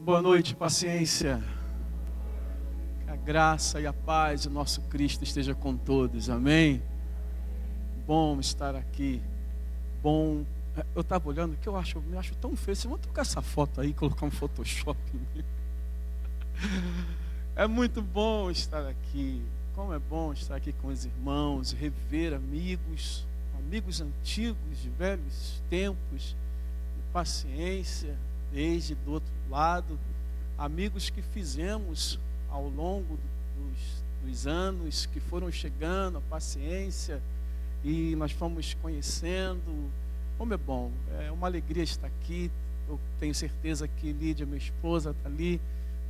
Boa noite, paciência. Que a graça e a paz do nosso Cristo esteja com todos, amém? Bom estar aqui. Bom, eu estava olhando que me acho tão feio. Vocês vão trocar essa foto aí e colocar um Photoshop em mim. É muito bom estar aqui. Como é bom estar aqui com os irmãos, rever amigos antigos, de velhos tempos, de paciência, desde do outro lado, amigos que fizemos ao longo dos anos, que foram chegando, a paciência, e nós fomos conhecendo. Como é bom, é uma alegria estar aqui. Eu tenho certeza que Lídia, minha esposa, está ali,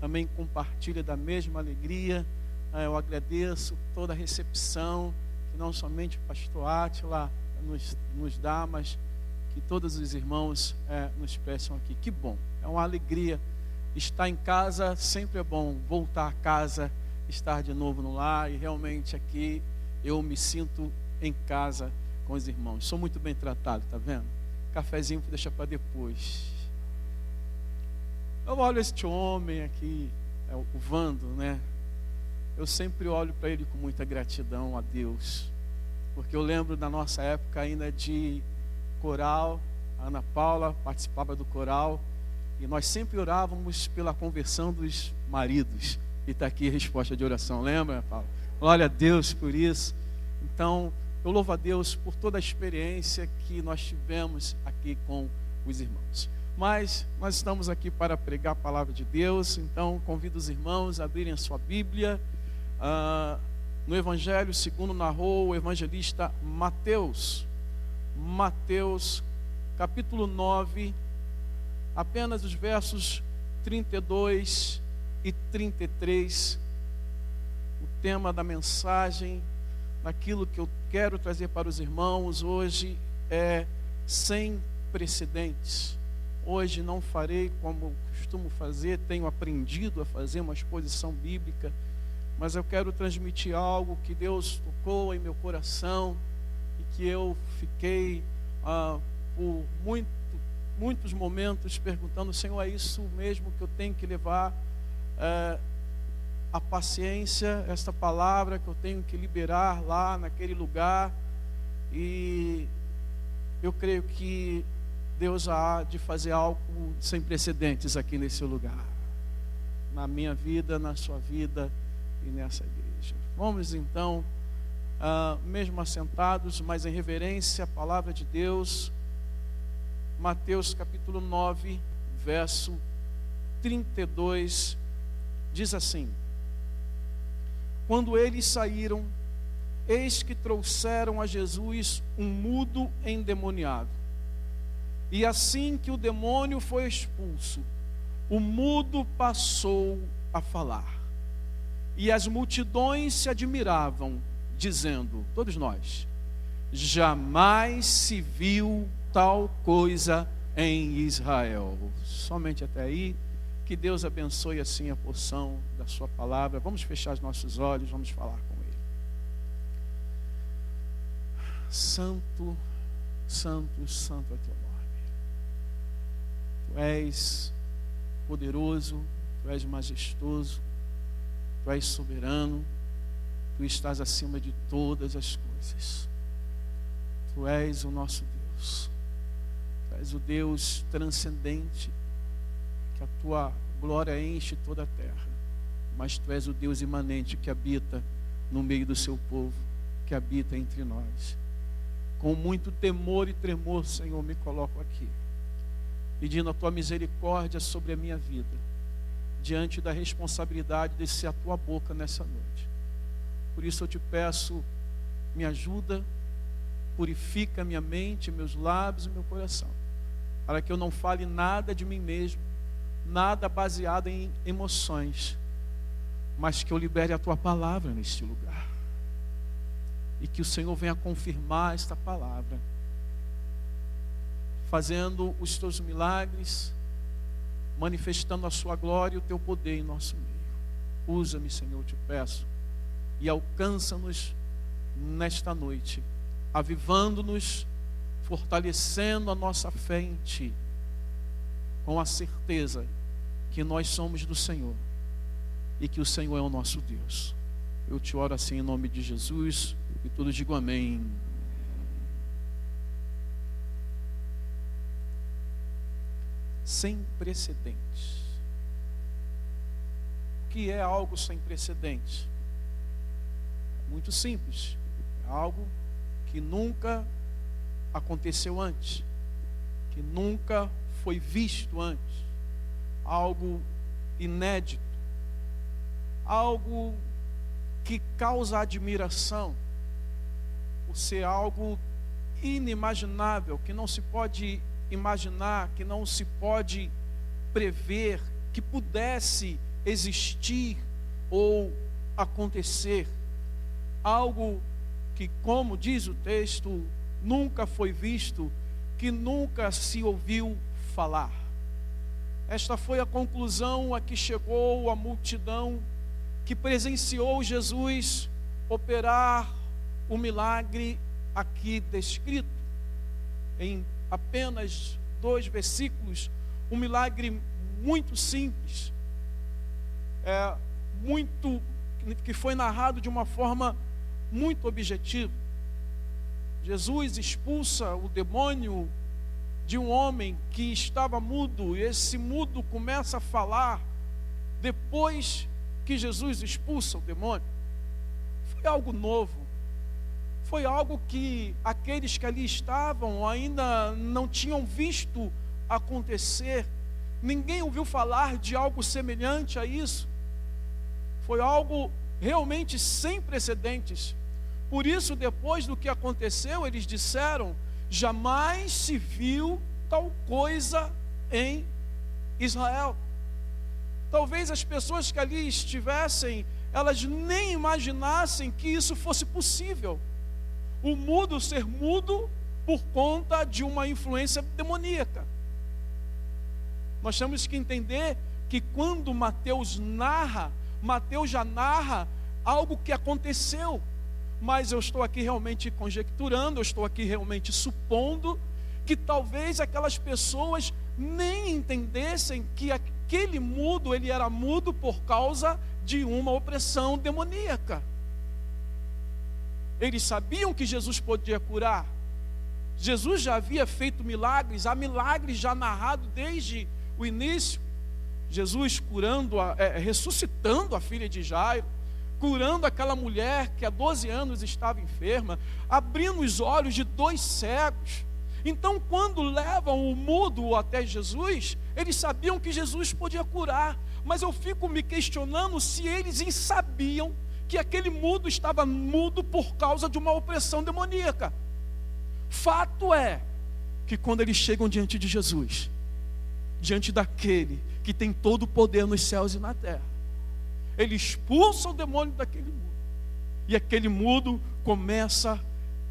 também compartilha da mesma alegria. Eu agradeço toda a recepção que não somente o pastor Átila nos dá, mas que todos os irmãos nos peçam aqui. Que bom, é uma alegria estar em casa. Sempre é bom voltar a casa, estar de novo no lar, e realmente aqui eu me sinto em casa com os irmãos. Sou muito bem tratado, tá vendo? Cafezinho deixa para depois. Eu olho este homem aqui, o Vando, né? Eu sempre olho para ele com muita gratidão a Deus, porque eu lembro da nossa época ainda de coral. A Ana Paula participava do coral e nós sempre orávamos pela conversão dos maridos. E está aqui a resposta de oração, lembra, Paula? Glória a Deus por isso. Então, eu louvo a Deus por toda a experiência que nós tivemos aqui com os irmãos. Mas nós estamos aqui para pregar a palavra de Deus, então convido os irmãos a abrirem a sua Bíblia no Evangelho segundo narrou o evangelista Mateus. Mateus, capítulo 9, apenas os versos 32 e 33. O tema da mensagem, daquilo que eu quero trazer para os irmãos hoje é sem precedentes. Hoje não farei como costumo fazer, tenho aprendido a fazer uma exposição bíblica, mas eu quero transmitir algo que Deus tocou em meu coração e que eu fiquei por muitos momentos perguntando: Senhor, é isso mesmo que eu tenho que levar a paciência, esta palavra que eu tenho que liberar lá naquele lugar? E eu creio que Deus há de fazer algo sem precedentes aqui nesse lugar, na minha vida, na sua vida e nessa igreja. Vamos então, mesmo assentados, mas em reverência à palavra de Deus. Mateus capítulo 9, verso 32, diz assim: Quando eles saíram, eis que trouxeram a Jesus um mudo endemoniado. E assim que o demônio foi expulso, o mudo passou a falar. E as multidões se admiravam, dizendo, todos nós: jamais se viu tal coisa em Israel. Somente até aí. Que Deus abençoe assim a porção da sua palavra. Vamos fechar os nossos olhos, vamos falar com Ele. Santo, santo, santo é teu nome. Tu és poderoso, tu és majestoso, tu és soberano, tu estás acima de todas as coisas. Tu és o nosso Deus, tu és o Deus transcendente, que a tua glória enche toda a terra, mas tu és o Deus imanente que habita no meio do seu povo, que habita entre nós. Com muito temor e tremor, Senhor, me coloco aqui, pedindo a tua misericórdia sobre a minha vida, diante da responsabilidade de ser a tua boca nessa noite. Por isso eu te peço, me ajuda, purifica minha mente, meus lábios e meu coração, para que eu não fale nada de mim mesmo, nada baseado em emoções, mas que eu libere a tua palavra neste lugar, e que o Senhor venha confirmar esta palavra, fazendo os teus milagres, manifestando a sua glória e o teu poder em nosso meio. Usa-me, Senhor, te peço, e alcança-nos nesta noite, avivando-nos, fortalecendo a nossa fé em Ti, com a certeza que nós somos do Senhor e que o Senhor é o nosso Deus. Eu te oro assim em nome de Jesus e todos digam amém. Sem precedentes. O que é algo sem precedentes? Muito simples. É algo que nunca aconteceu antes, que nunca foi visto antes, algo inédito, algo que causa admiração, por ser algo inimaginável, que não se pode imaginar, que não se pode prever, que pudesse existir ou acontecer, algo que, como diz o texto, nunca foi visto, que nunca se ouviu falar. Esta foi a conclusão a que chegou a multidão que presenciou Jesus operar o milagre aqui descrito. Em apenas 2 versículos, um milagre muito simples, que foi narrado de uma forma muito objetiva. Jesus expulsa o demônio de um homem que estava mudo, e esse mudo começa a falar depois que Jesus expulsa o demônio. Foi algo novo, foi algo que aqueles que ali estavam ainda não tinham visto acontecer. Ninguém ouviu falar de algo semelhante a isso. Foi algo realmente sem precedentes. Por isso, depois do que aconteceu, eles disseram: jamais se viu tal coisa em Israel. Talvez as pessoas que ali estivessem, elas nem imaginassem que isso fosse possível. O mudo ser mudo por conta de uma influência demoníaca. Nós temos que entender que quando Mateus já narra algo que aconteceu. Mas eu estou aqui realmente conjecturando, eu estou aqui realmente supondo que talvez aquelas pessoas nem entendessem que aquele mudo, ele era mudo por causa de uma opressão demoníaca. Eles sabiam que Jesus podia curar. Jesus já havia feito milagres, há milagres já narrados desde o início. Jesus curando, ressuscitando a filha de Jairo, curando aquela mulher que há 12 anos estava enferma, abrindo os olhos de 2 cegos. Então, quando levam o mudo até Jesus, eles sabiam que Jesus podia curar. Mas eu fico me questionando se eles sabiam que aquele mudo estava mudo por causa de uma opressão demoníaca. Fato é que quando eles chegam diante de Jesus, diante daquele que tem todo o poder nos céus e na terra, ele expulsa o demônio daquele mudo, e aquele mudo começa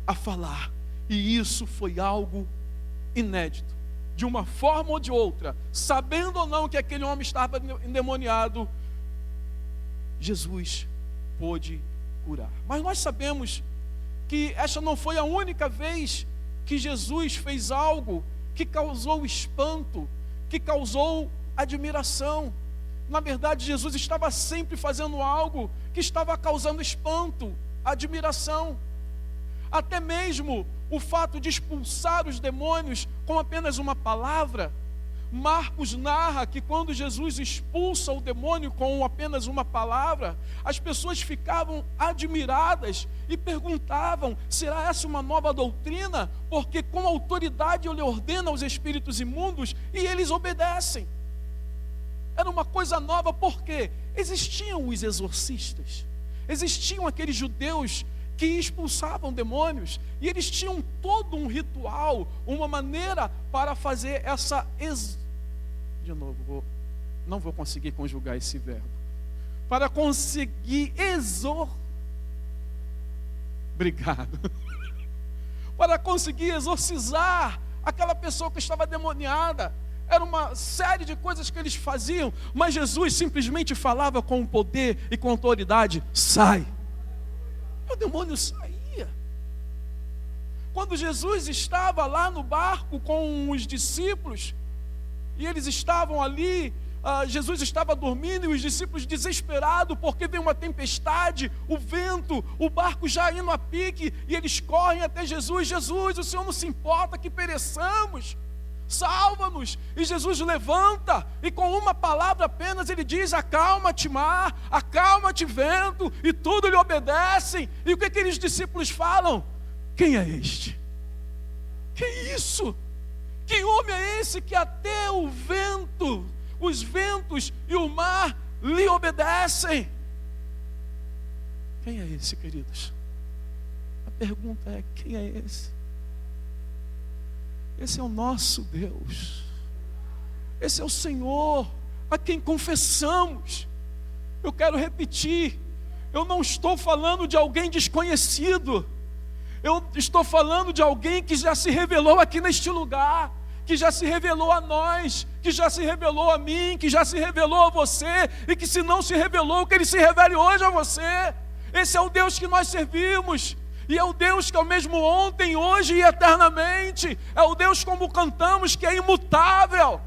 a falar. E isso foi algo inédito. De uma forma ou de outra, sabendo ou não que aquele homem estava endemoniado, Jesus pôde curar. Mas nós sabemos que esta não foi a única vez que Jesus fez algo que causou espanto, que causou admiração. Na verdade, Jesus estava sempre fazendo algo que estava causando espanto, admiração. Até mesmo o fato de expulsar os demônios com apenas uma palavra. Marcos narra que quando Jesus expulsa o demônio com apenas uma palavra, as pessoas ficavam admiradas e perguntavam: será essa uma nova doutrina? Porque com autoridade ele ordena aos espíritos imundos e eles obedecem. Era uma coisa nova, porque existiam os exorcistas, existiam aqueles judeus que expulsavam demônios, e eles tinham todo um ritual, uma maneira para fazer essa não vou conseguir conjugar esse verbo. Para conseguir Obrigado. Para conseguir exorcizar aquela pessoa que estava demoniada. Era uma série de coisas que eles faziam, mas Jesus simplesmente falava com o poder e com a autoridade: sai. O demônio saía. Quando Jesus estava lá no barco com os discípulos, e eles estavam ali Jesus estava dormindo e os discípulos desesperados, porque vem uma tempestade, o vento, o barco já indo a pique, e eles correm até Jesus. Jesus, o Senhor não se importa que pereçamos, salva-nos. E Jesus levanta, e com uma palavra apenas ele diz: acalma-te mar, acalma-te vento, e tudo lhe obedecem. E o que aqueles discípulos falam? Quem é este? Que isso? Que homem é esse que até o vento, os ventos e o mar lhe obedecem? Quem é esse, queridos? A pergunta é: quem é esse? Esse é o nosso Deus. Esse é o Senhor a quem confessamos. Eu quero repetir, eu não estou falando de alguém desconhecido. Eu estou falando de alguém que já se revelou aqui neste lugar, que já se revelou a nós, que já se revelou a mim, que já se revelou a você, e que se não se revelou, que Ele se revele hoje a você. Esse é o Deus que nós servimos, e é o Deus que é o mesmo ontem, hoje e eternamente. É o Deus, como cantamos, que é imutável.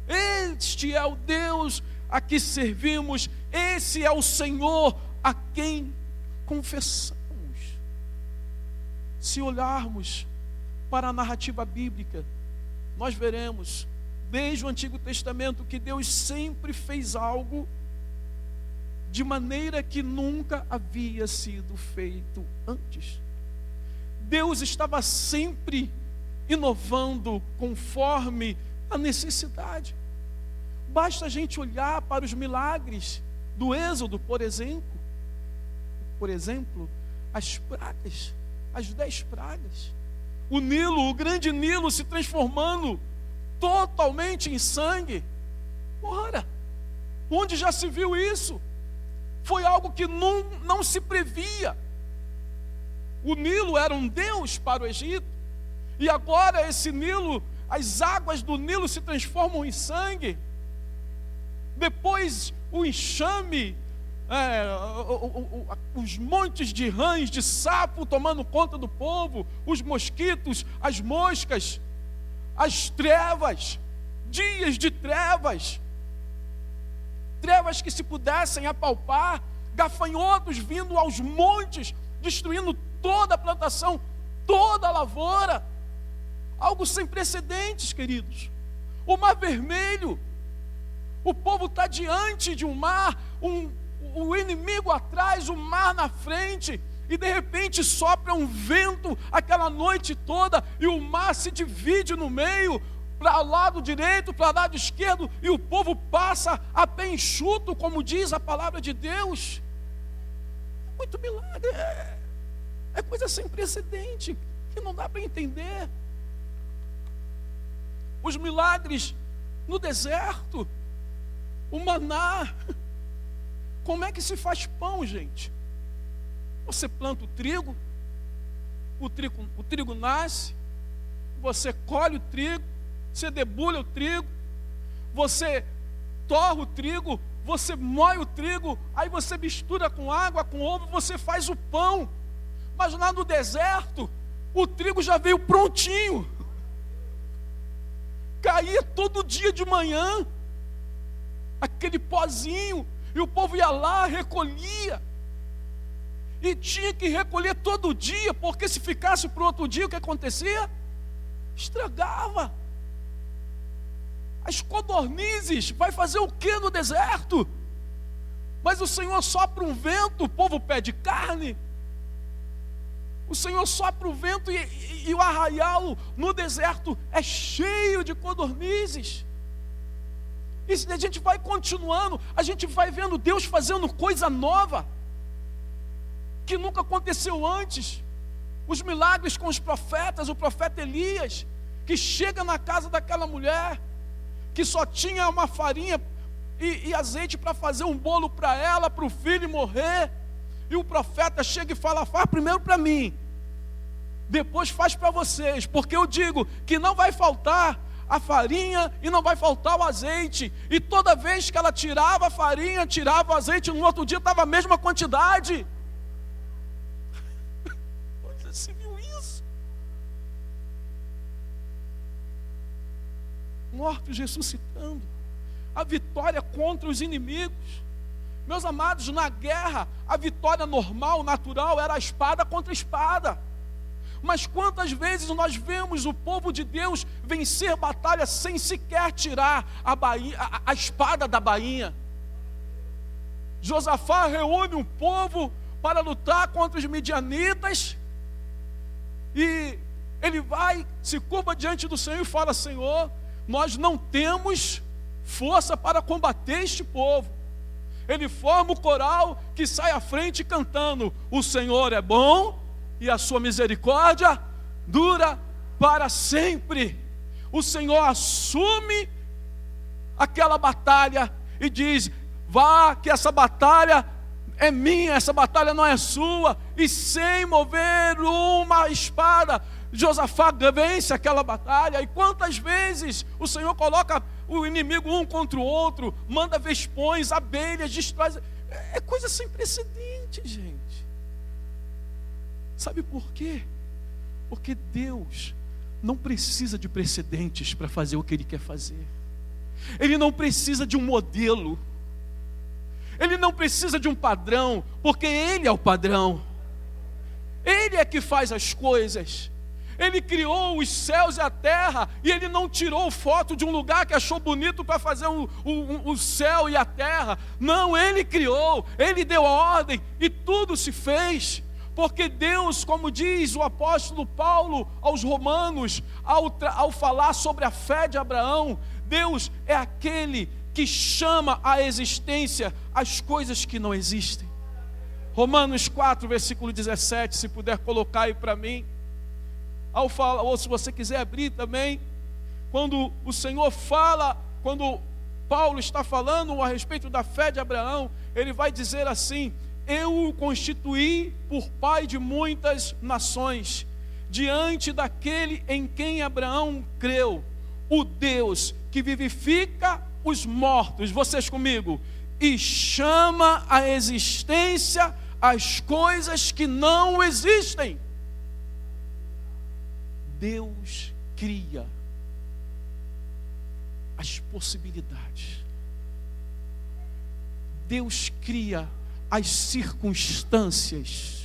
Este é o Deus a que servimos, esse é o Senhor a quem confessamos. Se olharmos para a narrativa bíblica, nós veremos, desde o Antigo Testamento, que Deus sempre fez algo de maneira que nunca havia sido feito antes. Deus estava sempre inovando conforme a necessidade. Basta a gente olhar para os milagres do Êxodo, por exemplo, as pragas, as 10 pragas. O Nilo, o grande Nilo se transformando totalmente em sangue. Ora, onde já se viu isso? Foi algo que não se previa. O Nilo era um deus para o Egito, e agora esse Nilo, as águas do Nilo se transformam em sangue. Depois o enxame, os montes de rãs, de sapo tomando conta do povo, os mosquitos, as moscas, as trevas, dias de trevas, trevas que se pudessem apalpar, gafanhotos vindo aos montes, destruindo toda a plantação, toda a lavoura, algo sem precedentes, queridos. O Mar Vermelho, o povo está diante de um mar, o inimigo atrás, o mar na frente, e de repente sopra um vento aquela noite toda, e o mar se divide no meio, para o lado direito, para o lado esquerdo, e o povo passa a pé enxuto, como diz a palavra de Deus. Muito milagre, é coisa sem precedente, que não dá para entender. Os milagres no deserto, o maná. Como é que se faz pão, gente? Você planta o trigo nasce, você colhe o trigo, você debulha o trigo, você torra o trigo, você moe o trigo, aí você mistura com água, com ovo, você faz o pão. Mas lá no deserto, o trigo já veio prontinho. Caía todo dia de manhã, aquele pozinho, e o povo ia lá, recolhia, e tinha que recolher todo dia, porque se ficasse para o outro dia, o que acontecia? Estragava. As codornizes, vai fazer o que no deserto? Mas o Senhor sopra um vento, o povo pede carne. O Senhor sopra o vento e o arraial no deserto é cheio de codornizes. E se a gente vai continuando, a gente vai vendo Deus fazendo coisa nova, que nunca aconteceu antes. Os milagres com os profetas, o profeta Elias, que chega na casa daquela mulher, que só tinha uma farinha e azeite para fazer um bolo para ela, para o filho morrer. E o profeta chega e fala: faz primeiro para mim, depois faz para vocês, porque eu digo que não vai faltar a farinha e não vai faltar o azeite. E toda vez que ela tirava a farinha, tirava o azeite, no outro dia estava a mesma quantidade. Onde se viu isso? Mortos ressuscitando. a vitória contra os inimigos. Meus amados, na guerra, a vitória normal, natural, era a espada contra a espada. Mas quantas vezes nós vemos o povo de Deus vencer batalha sem sequer tirar a espada da bainha? Josafá reúne um povo para lutar contra os midianitas, e ele vai, se curva diante do Senhor e fala: Senhor, nós não temos força para combater este povo. Ele forma o coral que sai à frente cantando: o Senhor é bom e a sua misericórdia dura para sempre. O Senhor assume aquela batalha e diz: vá, que essa batalha é minha, essa batalha não é sua. E sem mover uma espada, Josafá vence aquela batalha. E quantas vezes o Senhor coloca o inimigo um contra o outro, manda vespões, abelhas, destrói. É coisa sem precedente, gente. Sabe por quê? Porque Deus não precisa de precedentes para fazer o que Ele quer fazer. Ele não precisa de um modelo. Ele não precisa de um padrão, porque Ele é o padrão. Ele é que faz as coisas. Ele criou os céus e a terra, e Ele não tirou foto de um lugar que achou bonito para fazer o céu e a terra. Não, Ele criou, Ele deu a ordem e tudo se fez. Porque Deus, como diz o apóstolo Paulo aos Romanos, ao falar sobre a fé de Abraão, Deus é aquele que chama à existência as coisas que não existem. Romanos 4, versículo 17, se puder colocar aí para mim. Ou se você quiser abrir também, quando o Senhor fala, quando Paulo está falando a respeito da fé de Abraão, ele vai dizer assim: eu o constituí por pai de muitas nações, diante daquele em quem Abraão creu, o Deus que vivifica os mortos, vocês comigo, e chama à existência as coisas que não existem. Deus cria as possibilidades. Deus cria as circunstâncias.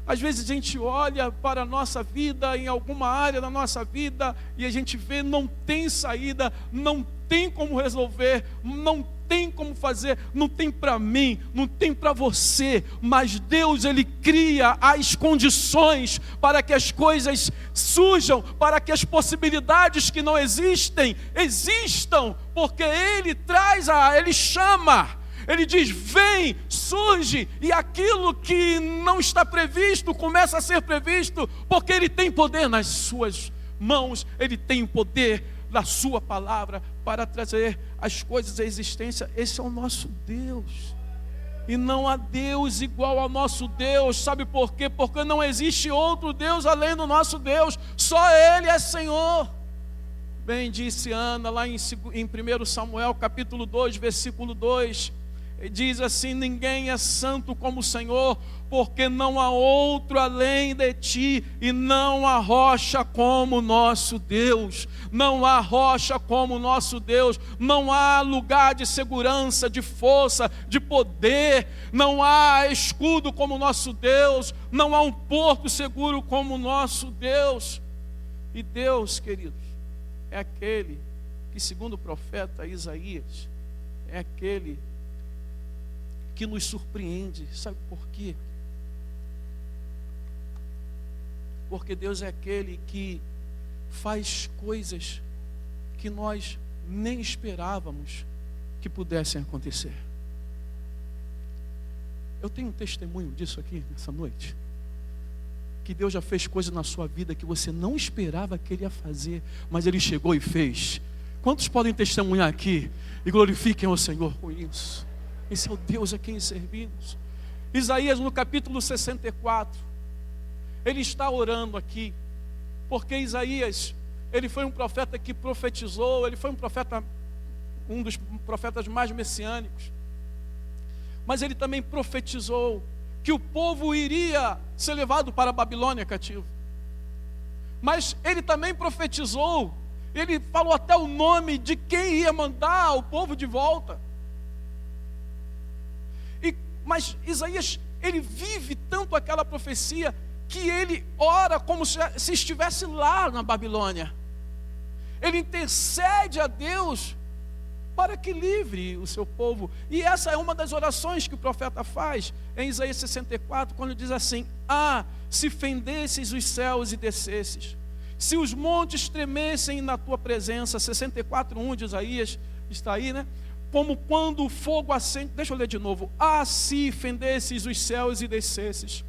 Às vezes a gente olha para a nossa vida, em alguma área da nossa vida, e a gente vê, não tem saída, não tem como resolver, não tem como fazer, não tem para mim, não tem para você, mas Deus, Ele cria as condições para que as coisas surjam, para que as possibilidades que não existem, existam, porque Ele Ele chama. Ele diz: vem, surge, e aquilo que não está previsto começa a ser previsto, porque Ele tem poder nas suas mãos, Ele tem o poder da sua palavra para trazer as coisas à existência. Esse é o nosso Deus, e não há Deus igual ao nosso Deus. Sabe por quê? Porque não existe outro Deus além do nosso Deus, só Ele é Senhor. Bem disse Ana lá em 1 Samuel capítulo 2, versículo 2, diz assim: ninguém é santo como o Senhor, porque não há outro além de ti, e não há rocha como o nosso Deus. Não há rocha como o nosso Deus. Não há lugar de segurança, de força, de poder. Não há escudo como o nosso Deus. Não há um porto seguro como o nosso Deus. E Deus, queridos, é aquele que, segundo o profeta Isaías, é aquele que nos surpreende. Sabe por quê? Porque Deus é aquele que faz coisas que nós nem esperávamos que pudessem acontecer. Eu tenho um testemunho disso aqui nessa noite, que Deus já fez coisas na sua vida que você não esperava que Ele ia fazer, mas Ele chegou e fez. Quantos podem testemunhar aqui e glorifiquem ao Senhor com isso? Esse é o Deus a quem servimos. Isaías, no capítulo 64, ele está orando aqui, porque Isaías, ele foi um profeta que profetizou, ele foi um dos profetas mais messiânicos, mas ele também profetizou que o povo iria ser levado para a Babilônia cativo. Mas ele também profetizou Ele falou até o nome de quem ia mandar o povo de volta. Mas Isaías, ele vive tanto aquela profecia, que ele ora como se estivesse lá na Babilônia. Ele intercede a Deus para que livre o seu povo. E essa é uma das orações que o profeta faz em Isaías 64, quando diz assim: se fendesses os céus e descesses, se os montes tremessem na tua presença. 64:1 de Isaías, está aí, né? Como quando o fogo acende. Deixa eu ler de novo. Se fendesses os céus e descesses,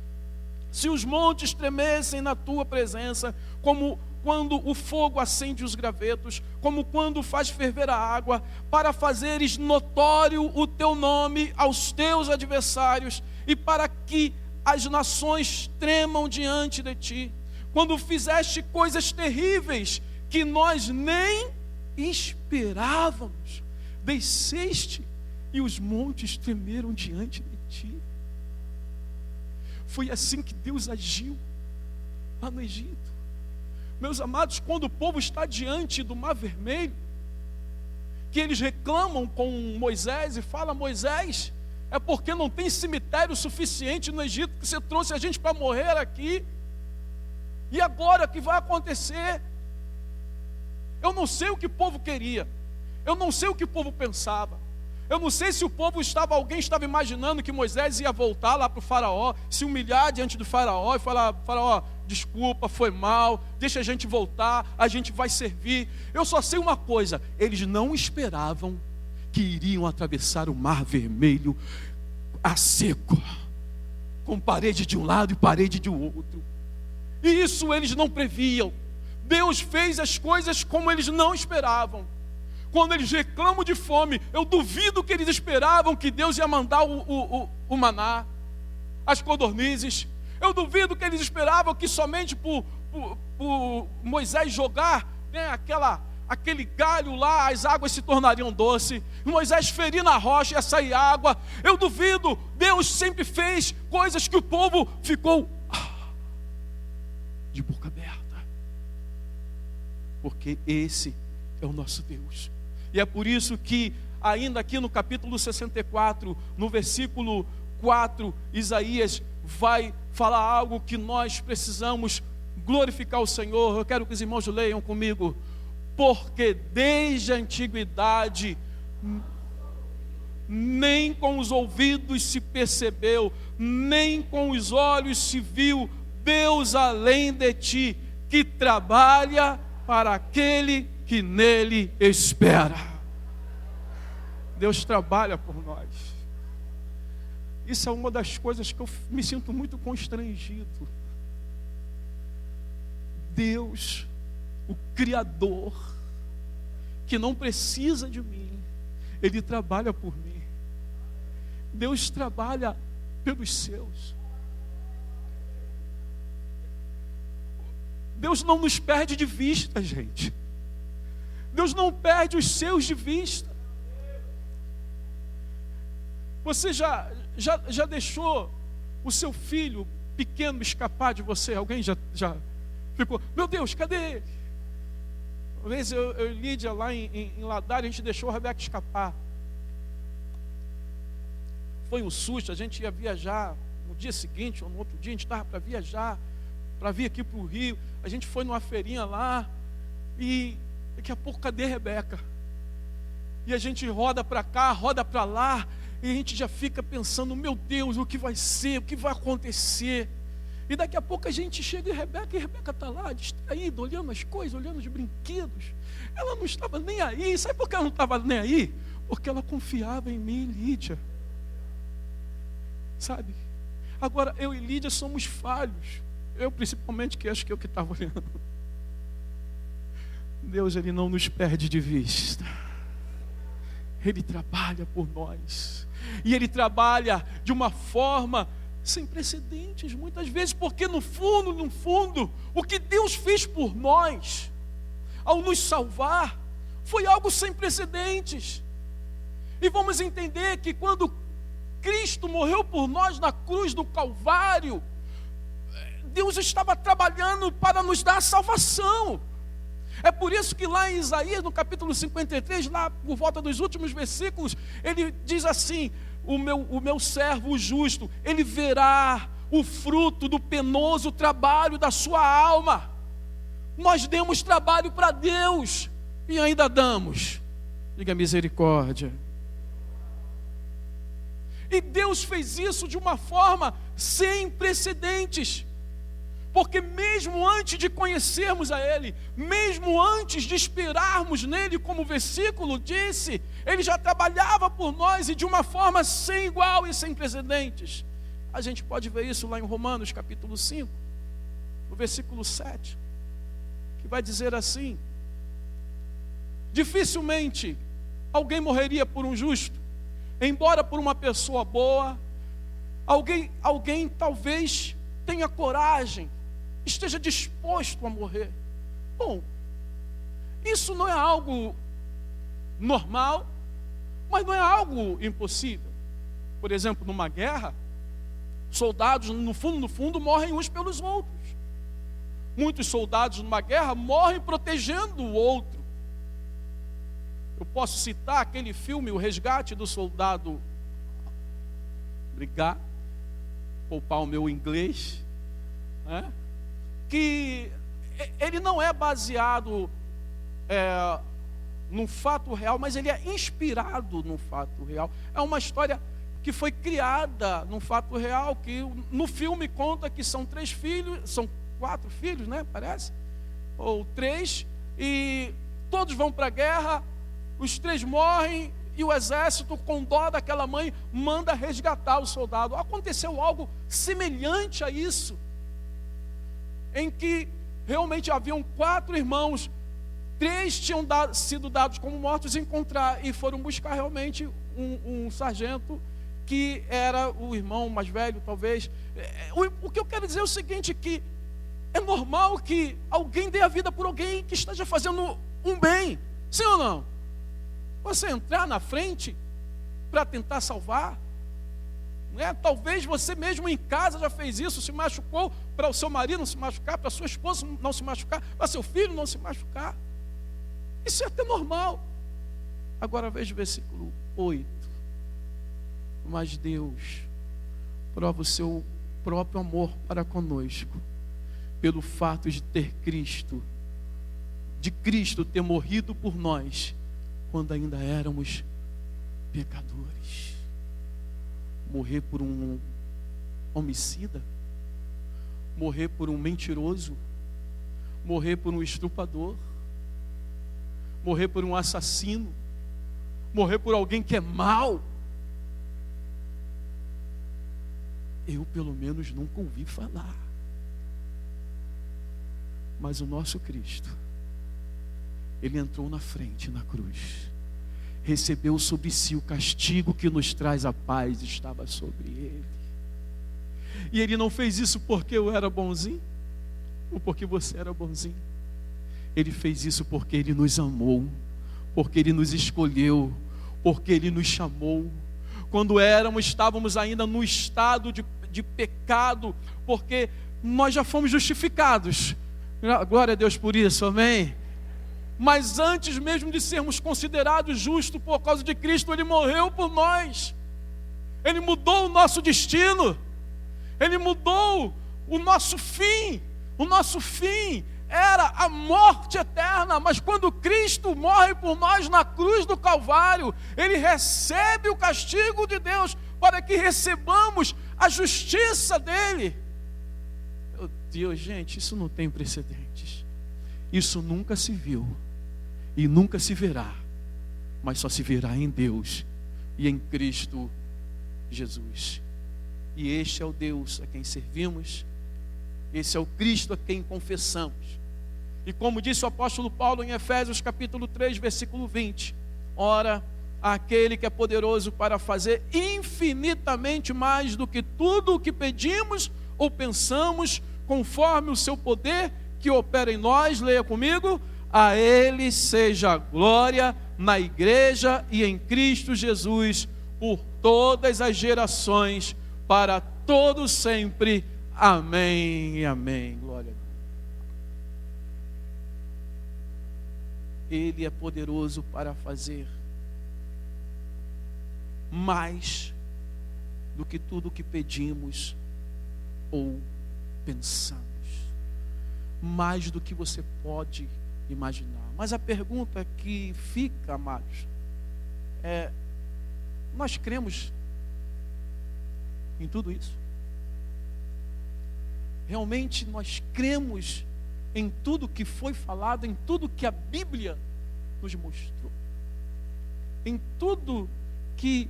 se os montes tremessem na tua presença, como quando o fogo acende os gravetos, como quando faz ferver a água, para fazeres notório o teu nome aos teus adversários, e para que as nações tremam diante de ti, quando fizeste coisas terríveis que nós nem esperávamos, desceste e os montes tremeram diante de ti. Foi assim que Deus agiu lá no Egito. Meus amados, quando o povo está diante do Mar Vermelho, que eles reclamam com Moisés e falam: Moisés, é porque não tem cemitério suficiente no Egito, que você trouxe a gente para morrer aqui. E agora o que vai acontecer? Eu não sei o que o povo queria, eu não sei o que o povo pensava, eu não sei se alguém estava imaginando que Moisés ia voltar lá para o faraó, se humilhar diante do faraó e falar: faraó, desculpa, foi mal, deixa a gente voltar, a gente vai servir. Eu só sei uma coisa: eles não esperavam que iriam atravessar o Mar Vermelho a seco, com parede de um lado e parede de outro. E isso eles não previam. Deus fez as coisas como eles não esperavam. Quando eles reclamam de fome, eu duvido que eles esperavam que Deus ia mandar o maná, as codornizes. Eu duvido que eles esperavam que somente por Moisés jogar, né, aquele galho lá, as águas se tornariam doces. Moisés ferir na rocha, ia sair água. Eu duvido. Deus sempre fez coisas que o povo ficou de boca aberta, porque esse é o nosso Deus. E é por isso que, ainda aqui no capítulo 64, no versículo 4, Isaías vai falar algo que nós precisamos glorificar o Senhor. Eu quero que os irmãos leiam comigo. Porque desde a antiguidade, nem com os ouvidos se percebeu, nem com os olhos se viu Deus além de ti, que trabalha para aquele que nele espera. Deus trabalha por nós. Isso é uma das coisas que eu me sinto muito constrangido. Deus, o Criador, que não precisa de mim, Ele trabalha por mim. Deus trabalha pelos seus. Deus não nos perde de vista, gente. Deus não perde os seus de vista. Você já deixou o seu filho pequeno escapar de você? Alguém já ficou: meu Deus, cadê ele? Uma vez eu e Lídia lá em Ladar, a gente deixou a Rebeca escapar. Foi um susto. A gente ia viajar no dia seguinte ou no outro dia, a gente estava para viajar, para vir aqui para o Rio. A gente foi numa feirinha lá e daqui a pouco, cadê a Rebeca? E a gente roda para cá, roda para lá, e a gente já fica pensando: meu Deus, o que vai ser, o que vai acontecer? E daqui a pouco a gente chega e a Rebeca está lá, distraída, olhando as coisas, olhando os brinquedos. Ela não estava nem aí. Sabe por que ela não estava nem aí? Porque ela confiava em mim, Lídia. Sabe? Agora, eu e Lídia somos falhos. Eu principalmente, que acho que eu que estava olhando. Deus, Ele não nos perde de vista. Ele trabalha por nós. E Ele trabalha de uma forma sem precedentes, muitas vezes, porque no fundo, o que Deus fez por nós, ao nos salvar, foi algo sem precedentes. E vamos entender que quando Cristo morreu por nós na cruz do Calvário, Deus estava trabalhando para nos dar a salvação. É por isso que lá em Isaías, no capítulo 53, lá por volta dos últimos versículos, ele diz assim: o meu servo, o justo, ele verá o fruto do penoso trabalho da sua alma. Nós demos trabalho para Deus e ainda damos. Diga misericórdia. E Deus fez isso de uma forma sem precedentes. Porque mesmo antes de conhecermos a Ele, mesmo antes de esperarmos nele, como o versículo disse, Ele já trabalhava por nós e de uma forma sem igual e sem precedentes. A gente pode ver isso lá em Romanos capítulo 5, no versículo 7, que vai dizer assim: dificilmente alguém morreria por um justo, embora por uma pessoa boa, alguém talvez tenha coragem, esteja disposto a morrer. Bom, isso não é algo normal, mas não é algo impossível. Por exemplo, numa guerra, soldados no fundo morrem uns pelos outros. Muitos soldados numa guerra morrem protegendo o outro. Eu posso citar aquele filme O Resgate do Soldado, poupar o meu inglês, né? Que ele não é baseado num fato real, mas ele é inspirado num fato real. É uma história que foi criada num fato real, que no filme conta que são 4 filhos, né, parece, ou 3, e todos vão para a guerra, os 3 morrem, e o exército, com dó daquela mãe, manda resgatar o soldado. Aconteceu algo semelhante a isso, em que realmente haviam 4 irmãos, 3 tinham sido dados como mortos, e foram buscar realmente um sargento, que era o irmão mais velho, talvez. O que eu quero dizer é o seguinte, que é normal que alguém dê a vida por alguém que esteja fazendo um bem, sim ou não? Você entrar na frente para tentar salvar, né? Talvez você mesmo em casa já fez isso, se machucou para o seu marido não se machucar, para a sua esposa não se machucar, para seu filho não se machucar. Isso é até normal. Agora veja o versículo 8. Mas Deus prova o seu próprio amor para conosco, pelo fato de Cristo ter morrido por nós, quando ainda éramos pecadores. Morrer por um homicida, morrer por um mentiroso, morrer por um estuprador, morrer por um assassino, morrer por alguém que é mau. Eu pelo menos nunca ouvi falar. Mas o nosso Cristo, Ele entrou na frente, na cruz, recebeu sobre si o castigo que nos traz a paz, estava sobre Ele. E Ele não fez isso porque eu era bonzinho, ou porque você era bonzinho. Ele fez isso porque Ele nos amou, porque Ele nos escolheu, porque Ele nos chamou. Quando estávamos ainda no estado de pecado, porque nós já fomos justificados. Glória a Deus por isso, amém? Mas antes mesmo de sermos considerados justos por causa de Cristo, Ele morreu por nós. Ele mudou o nosso destino. Ele mudou o nosso fim. O nosso fim era a morte eterna, mas quando Cristo morre por nós na cruz do Calvário, Ele recebe o castigo de Deus para que recebamos a justiça dEle. Meu Deus, gente, isso não tem precedentes. Isso nunca se viu e nunca se verá, mas só se verá em Deus e em Cristo Jesus. E este é o Deus a quem servimos, esse é o Cristo a quem confessamos. E como disse o apóstolo Paulo em Efésios capítulo 3, versículo 20, ora, aquele que é poderoso para fazer infinitamente mais do que tudo o que pedimos ou pensamos, conforme o seu poder que opera em nós, leia comigo, a Ele seja a glória na igreja e em Cristo Jesus, por todas as gerações, para todos sempre. Amém e amém. Glória a Deus. Ele é poderoso para fazer mais do que tudo que pedimos ou pensamos, mais do que você pode imaginar. Mas a pergunta que fica, amados, nós cremos em tudo isso? Realmente nós cremos em tudo que foi falado, em tudo que a Bíblia nos mostrou, em tudo que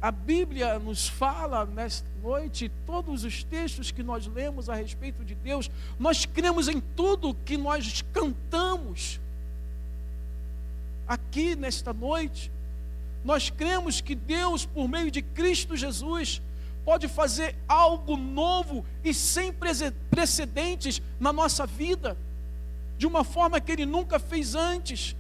a Bíblia nos fala nesta noite, todos os textos que nós lemos a respeito de Deus, nós cremos em tudo que nós cantamos aqui nesta noite. Nós cremos que Deus, por meio de Cristo Jesus, pode fazer algo novo e sem precedentes na nossa vida, de uma forma que Ele nunca fez antes.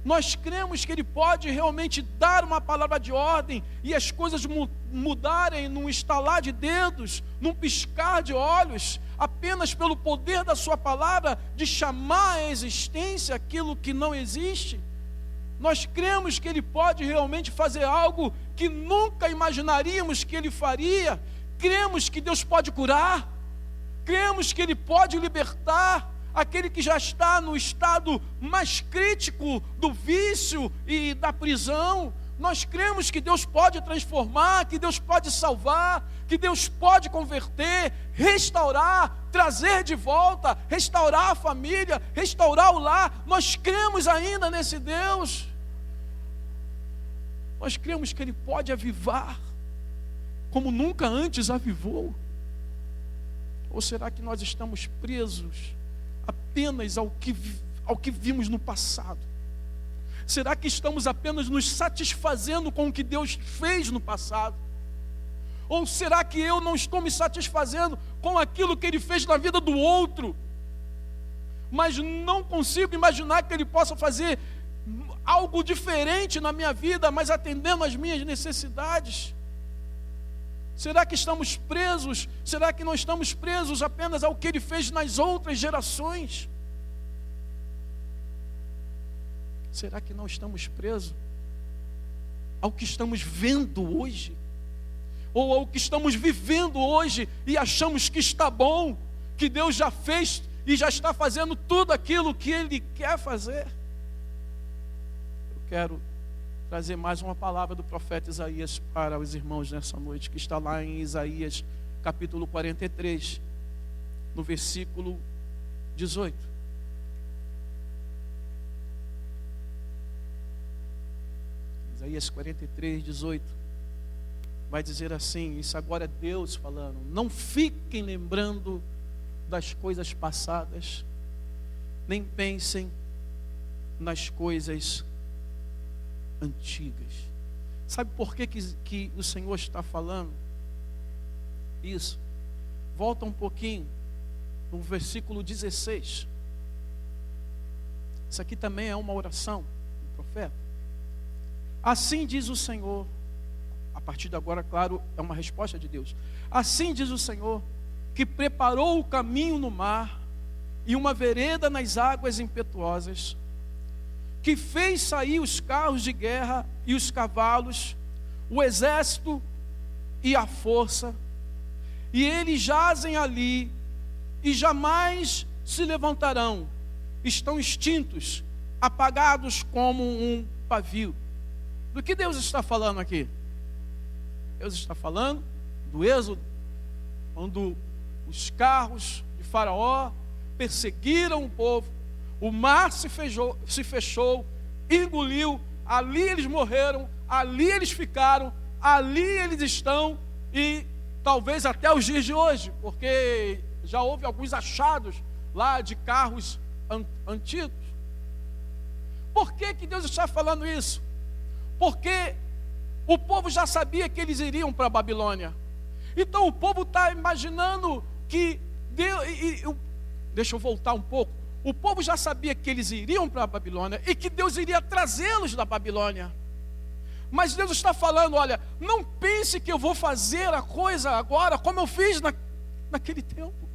Nós cremos que Ele pode realmente dar uma palavra de ordem e as coisas mudarem num estalar de dedos, num piscar de olhos, apenas pelo poder da sua palavra, de chamar à existência aquilo que não existe. Nós cremos que Ele pode realmente fazer algo que nunca imaginaríamos que Ele faria. Cremos que Deus pode curar, cremos que Ele pode libertar aquele que já está no estado mais crítico do vício e da prisão. Nós cremos que Deus pode transformar, que Deus pode salvar, que Deus pode converter, restaurar, trazer de volta, restaurar a família, restaurar o lar. Nós cremos ainda nesse Deus. Nós cremos que Ele pode avivar como nunca antes avivou. Ou será que nós estamos presos apenas ao que vimos no passado? Será que estamos apenas nos satisfazendo com o que Deus fez no passado? Ou será que eu não estou me satisfazendo com aquilo que Ele fez na vida do outro, mas não consigo imaginar que Ele possa fazer algo diferente na minha vida, mas atendendo às minhas necessidades? Será que estamos presos? Será que não estamos presos apenas ao que Ele fez nas outras gerações? Será que não estamos presos ao que estamos vendo hoje? Ou ao que estamos vivendo hoje e achamos que está bom, que Deus já fez e já está fazendo tudo aquilo que Ele quer fazer? Eu quero trazer mais uma palavra do profeta Isaías para os irmãos nessa noite, que está lá em Isaías capítulo 43, no versículo 18. Isaías 43, 18. Vai dizer assim, isso agora é Deus falando: não fiquem lembrando das coisas passadas, nem pensem nas coisas antigas. Sabe por que o Senhor está falando isso? Volta um pouquinho no versículo 16. Isso aqui também é uma oração do profeta. Assim diz o Senhor. A partir de agora, claro, é uma resposta de Deus. Assim diz o Senhor, que preparou o caminho no mar e uma vereda nas águas impetuosas, que fez sair os carros de guerra e os cavalos, o exército e a força, e eles jazem ali e jamais se levantarão, estão extintos, apagados como um pavio. Do que Deus está falando aqui? Deus está falando do Êxodo, quando os carros de Faraó perseguiram o povo, o mar se fechou, engoliu, ali eles morreram, ali eles ficaram, ali eles estão, e talvez até os dias de hoje, porque já houve alguns achados lá de carros antigos. Por que Deus está falando isso? Porque o povo já sabia que eles iriam para a Babilônia. Então o povo está imaginando que Deus... Deixa eu voltar um pouco. O povo já sabia que eles iriam para a Babilônia e que Deus iria trazê-los da Babilônia. Mas Deus está falando: olha, não pense que eu vou fazer a coisa agora como eu fiz naquele tempo.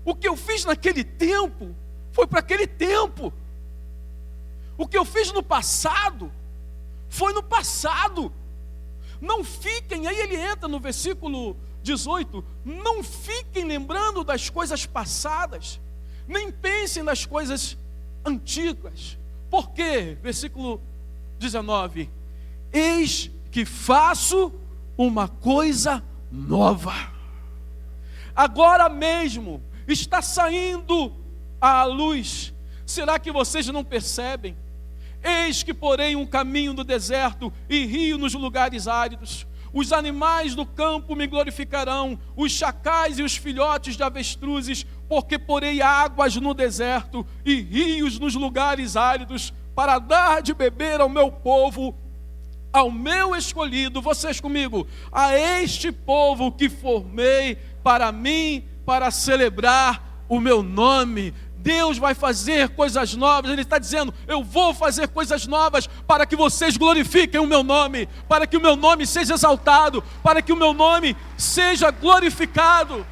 O que eu fiz naquele tempo foi para aquele tempo. O que eu fiz no passado, foi no passado. Não fiquem, aí ele entra no versículo 18, não fiquem lembrando das coisas passadas, nem pensem nas coisas antigas. Por quê? Versículo 19, eis que faço uma coisa nova. Agora mesmo está saindo à luz. Será que vocês não percebem? Eis que porém um caminho no deserto e rio nos lugares áridos. Os animais do campo me glorificarão, os chacais e os filhotes de avestruzes, porque porei águas no deserto e rios nos lugares áridos, para dar de beber ao meu povo, ao meu escolhido, vocês comigo, a este povo que formei para mim, para celebrar o meu nome. Deus vai fazer coisas novas. Ele está dizendo, eu vou fazer coisas novas para que vocês glorifiquem o meu nome, para que o meu nome seja exaltado, para que o meu nome seja glorificado.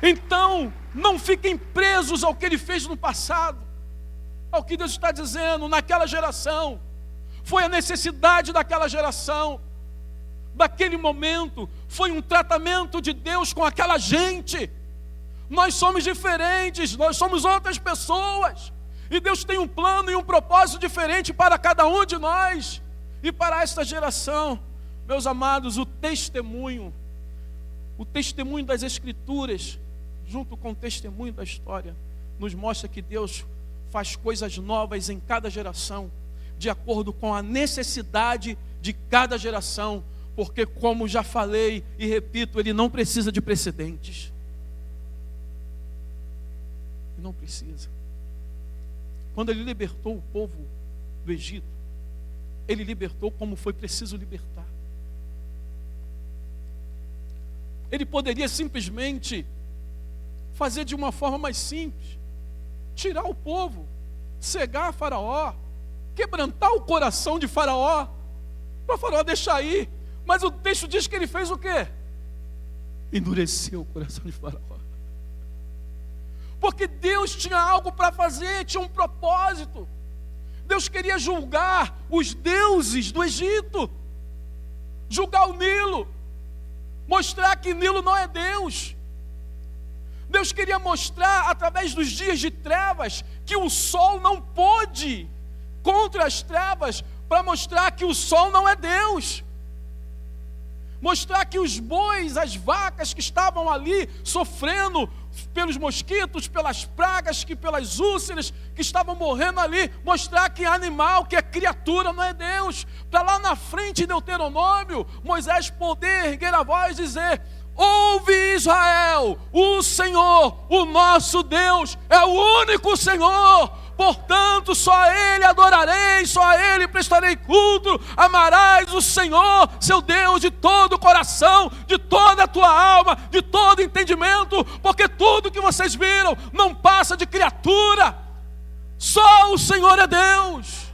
Então, não fiquem presos ao que ele fez no passado, ao que Deus está dizendo naquela geração. Foi a necessidade daquela geração, daquele momento, foi um tratamento de Deus com aquela gente. Nós somos diferentes, nós somos outras pessoas, e Deus tem um plano e um propósito diferente para cada um de nós, e para esta geração. Meus amados, o testemunho das Escrituras, junto com o testemunho da história, nos mostra que Deus faz coisas novas em cada geração, de acordo com a necessidade de cada geração, porque, como já falei e repito, ele não precisa de precedentes. Ele não precisa. Quando ele libertou o povo do Egito, ele libertou como foi preciso libertar. Ele poderia simplesmente fazer de uma forma mais simples, tirar o povo, cegar Faraó, quebrantar o coração de Faraó, para Faraó deixar ir. Mas o texto diz que ele fez o quê? Endureceu o coração de Faraó. Porque Deus tinha algo para fazer, tinha um propósito. Deus queria julgar os deuses do Egito, julgar o Nilo, mostrar que Nilo não é Deus. Deus queria mostrar, através dos dias de trevas, que o sol não pôde contra as trevas, para mostrar que o sol não é Deus. Mostrar que os bois, as vacas que estavam ali sofrendo pelos mosquitos, pelas pragas, pelas úlceras que estavam morrendo ali, mostrar que animal, que é criatura, não é Deus. Para lá na frente, em Deuteronômio, Moisés poder erguer a voz e dizer: ouve Israel, o Senhor, o nosso Deus, é o único Senhor. Portanto, só a Ele adorarei, só a Ele prestarei culto. Amarás o Senhor, seu Deus, de todo o coração, de toda a tua alma, de todo entendimento, porque tudo que vocês viram não passa de criatura. Só o Senhor é Deus.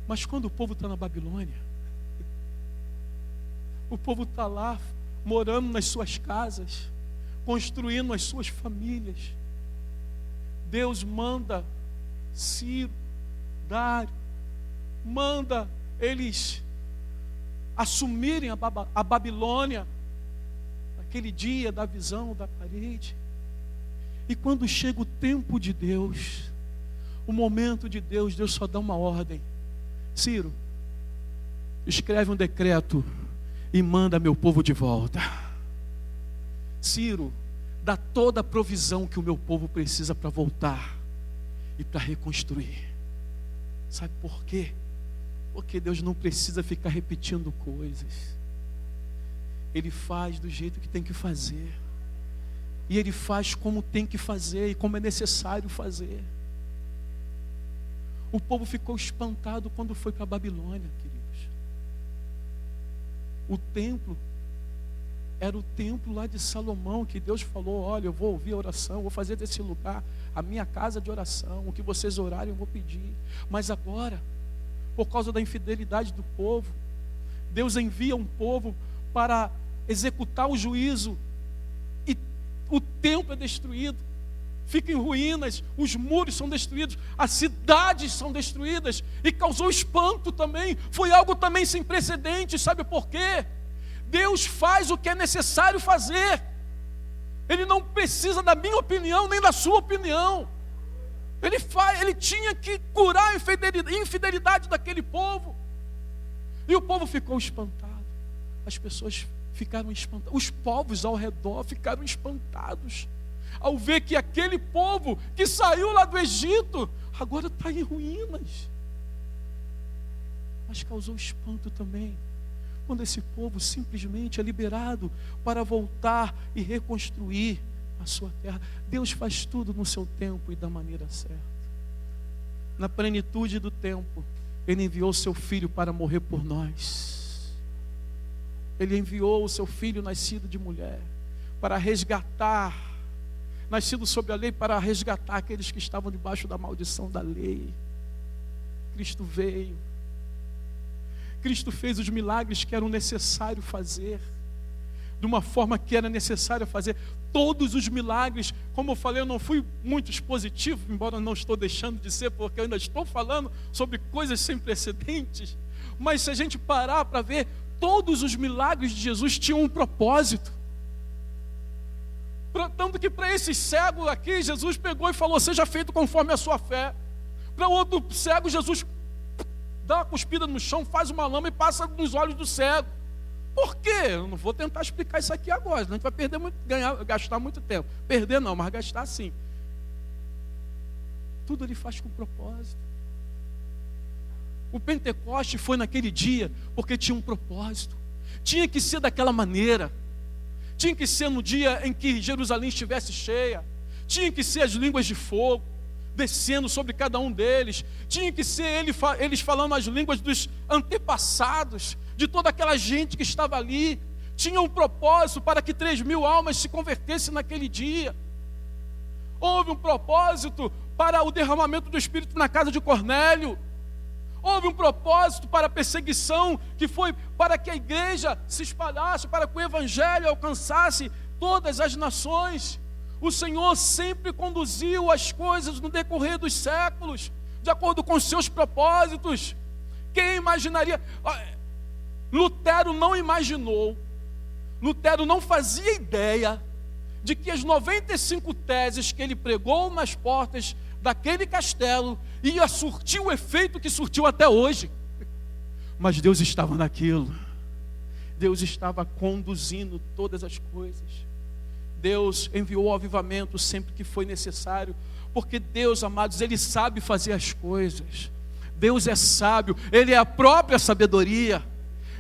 Mas quando o povo está na Babilônia, o povo está lá, morando nas suas casas, construindo as suas famílias, Deus manda Ciro, Dário, manda eles assumirem a Babilônia, naquele dia da visão da parede. E quando chega o tempo de Deus, o momento de Deus, Deus só dá uma ordem: Ciro, escreve um decreto e manda meu povo de volta. Ciro, dá toda a provisão que o meu povo precisa para voltar e para reconstruir. Sabe por quê? Porque Deus não precisa ficar repetindo coisas. Ele faz do jeito que tem que fazer. E Ele faz como tem que fazer e como é necessário fazer. O povo ficou espantado quando foi para a Babilônia, queridos. O templo era o templo lá de Salomão, que Deus falou: olha, eu vou ouvir a oração, vou fazer desse lugar a minha casa de oração, o que vocês orarem eu vou pedir. Mas agora, por causa da infidelidade do povo, Deus envia um povo para executar o juízo, e o templo é destruído, fica em ruínas, os muros são destruídos, as cidades são destruídas, e causou espanto também, foi algo também sem precedentes. Sabe por quê? Deus faz o que é necessário fazer, Ele não precisa da minha opinião, nem da sua opinião. Ele tinha que curar a infidelidade daquele povo, e o povo ficou espantado, as pessoas ficaram espantadas, os povos ao redor ficaram espantados, ao ver que aquele povo que saiu lá do Egito, agora está em ruínas. Mas causou espanto também, quando esse povo simplesmente é liberado para voltar e reconstruir a sua terra. Deus faz tudo no seu tempo e da maneira certa. Na plenitude do tempo, Ele enviou o seu Filho para morrer por nós. Ele enviou o seu Filho nascido de mulher para resgatar, nascido sob a lei, para resgatar aqueles que estavam debaixo da maldição da lei. Cristo veio, Cristo fez os milagres que eram necessários fazer, de uma forma que era necessária fazer. Todos os milagres, como eu falei, eu não fui muito expositivo, embora eu não estou deixando de ser, porque eu ainda estou falando sobre coisas sem precedentes. Mas se a gente parar para ver, todos os milagres de Jesus tinham um propósito. Tanto que para esse cego aqui, Jesus pegou e falou: seja feito conforme a sua fé. Para outro cego, Jesus dá uma cuspida no chão, faz uma lama e passa nos olhos do cego. Por quê? Eu não vou tentar explicar isso aqui agora, senão a gente vai perder muito, gastar muito tempo. Perder não, mas gastar sim. Tudo Ele faz com propósito. O Pentecoste foi naquele dia porque tinha um propósito. Tinha que ser daquela maneira. Tinha que ser no dia em que Jerusalém estivesse cheia. Tinha que ser as línguas de fogo descendo sobre cada um deles. Tinha que ser eles falando as línguas dos antepassados, de toda aquela gente que estava ali. Tinha um propósito para que 3.000 almas se convertessem naquele dia. Houve um propósito para o derramamento do Espírito na casa de Cornélio. Houve um propósito para a perseguição, que foi para que a igreja se espalhasse, para que o Evangelho alcançasse todas as nações. O Senhor sempre conduziu as coisas no decorrer dos séculos, de acordo com os seus propósitos. Quem imaginaria? Lutero não imaginou, Lutero não fazia ideia de que as 95 teses que ele pregou nas portas daquele castelo ia surtir o efeito que surtiu até hoje. Mas Deus estava naquilo. Deus estava conduzindo todas as coisas. Deus enviou o avivamento sempre que foi necessário, porque Deus, amados, Ele sabe fazer as coisas. Deus é sábio, Ele é a própria sabedoria.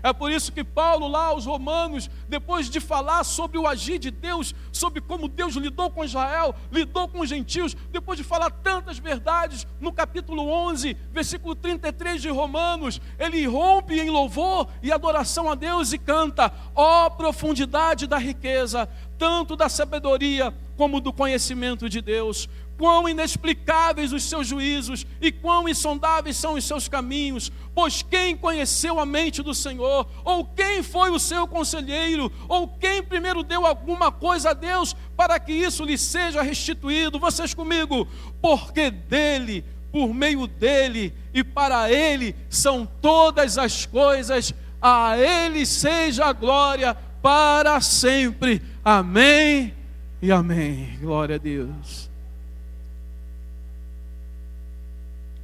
É por isso que Paulo lá aos Romanos, depois de falar sobre o agir de Deus, sobre como Deus lidou com Israel, lidou com os gentios, depois de falar tantas verdades, no capítulo 11, versículo 33 de Romanos, ele rompe em louvor e adoração a Deus e canta: ó profundidade da riqueza, tanto da sabedoria como do conhecimento de Deus. Quão inexplicáveis os seus juízos e quão insondáveis são os seus caminhos. Pois quem conheceu a mente do Senhor? Ou quem foi o seu conselheiro? Ou quem primeiro deu alguma coisa a Deus para que isso lhe seja restituído? Vocês comigo? Porque dele, por meio dele e para ele são todas as coisas. A ele seja a glória para sempre. Amém e amém. Glória a Deus.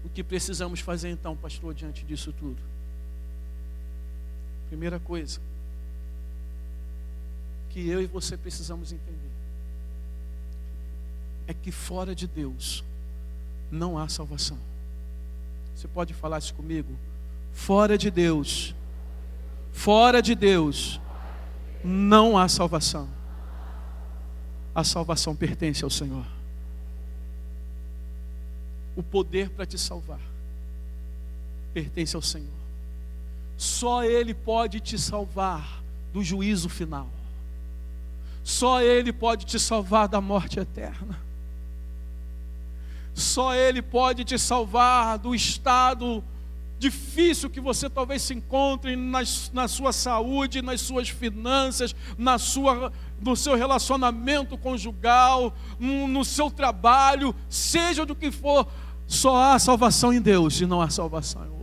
O que precisamos fazer então, pastor, diante disso tudo? Primeira coisa que eu e você precisamos entender é que fora de Deus não há salvação. Você pode falar isso comigo? Fora de Deus não há salvação. A salvação pertence ao Senhor. O poder para te salvar pertence ao Senhor. Só Ele pode te salvar do juízo final. Só Ele pode te salvar da morte eterna. Só Ele pode te salvar do estado difícil que você talvez se encontre na sua saúde, nas suas finanças, na sua no seu relacionamento conjugal, no seu trabalho, seja do que for, só há salvação em Deus e não há salvação em outro.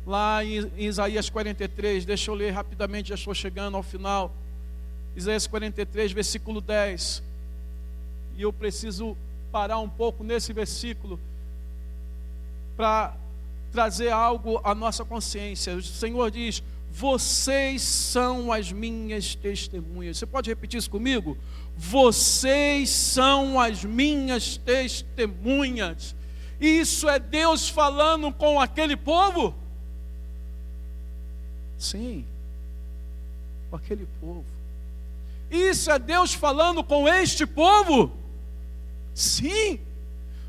Lá em Isaías 43, deixa eu ler rapidamente, já estou chegando ao final. Isaías 43, versículo 10. E eu preciso parar um pouco nesse versículo para trazer algo à nossa consciência. O Senhor diz: vocês são as minhas testemunhas. Você pode repetir isso comigo? Vocês são as minhas testemunhas. Isso é Deus falando com aquele povo? Sim, com aquele povo. Isso é Deus falando com este povo? Sim,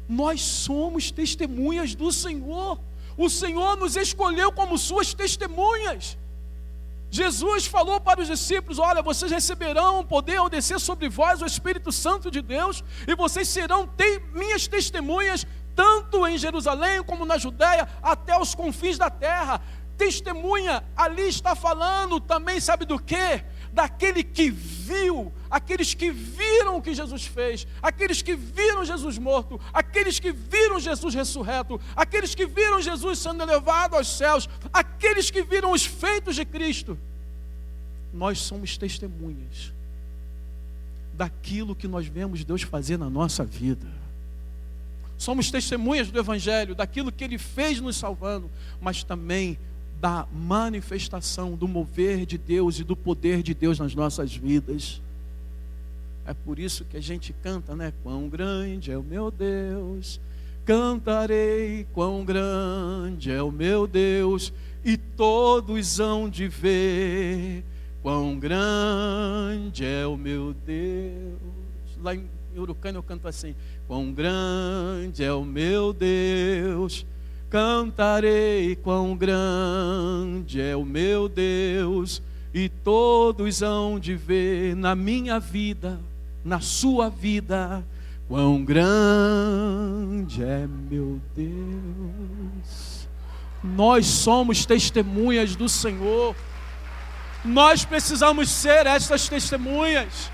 nós somos testemunhas do Senhor. O Senhor nos escolheu como suas testemunhas. Jesus falou para os discípulos: olha, vocês receberão poder ao descer sobre vós o Espírito Santo de Deus, e vocês serão minhas testemunhas, tanto em Jerusalém como na Judéia, até os confins da terra. Testemunha ali está falando também, sabe do quê? Daquele que viu, aqueles que viram o que Jesus fez, aqueles que viram Jesus morto, aqueles que viram Jesus ressurreto, aqueles que viram Jesus sendo elevado aos céus, aqueles que viram os feitos de Cristo. Nós somos testemunhas daquilo que nós vemos Deus fazer na nossa vida. Somos testemunhas do Evangelho, daquilo que Ele fez nos salvando, mas também da manifestação, do mover de Deus e do poder de Deus nas nossas vidas. É por isso que a gente canta, né? Quão grande é o meu Deus, cantarei, quão grande é o meu Deus, e todos hão de ver, quão grande é o meu Deus. Lá em Urucânia eu canto assim: quão grande é o meu Deus, cantarei, quão grande é o meu Deus, e todos hão de ver na minha vida, na sua vida, quão grande é meu Deus. Nós somos testemunhas do Senhor. Nós precisamos ser estas testemunhas.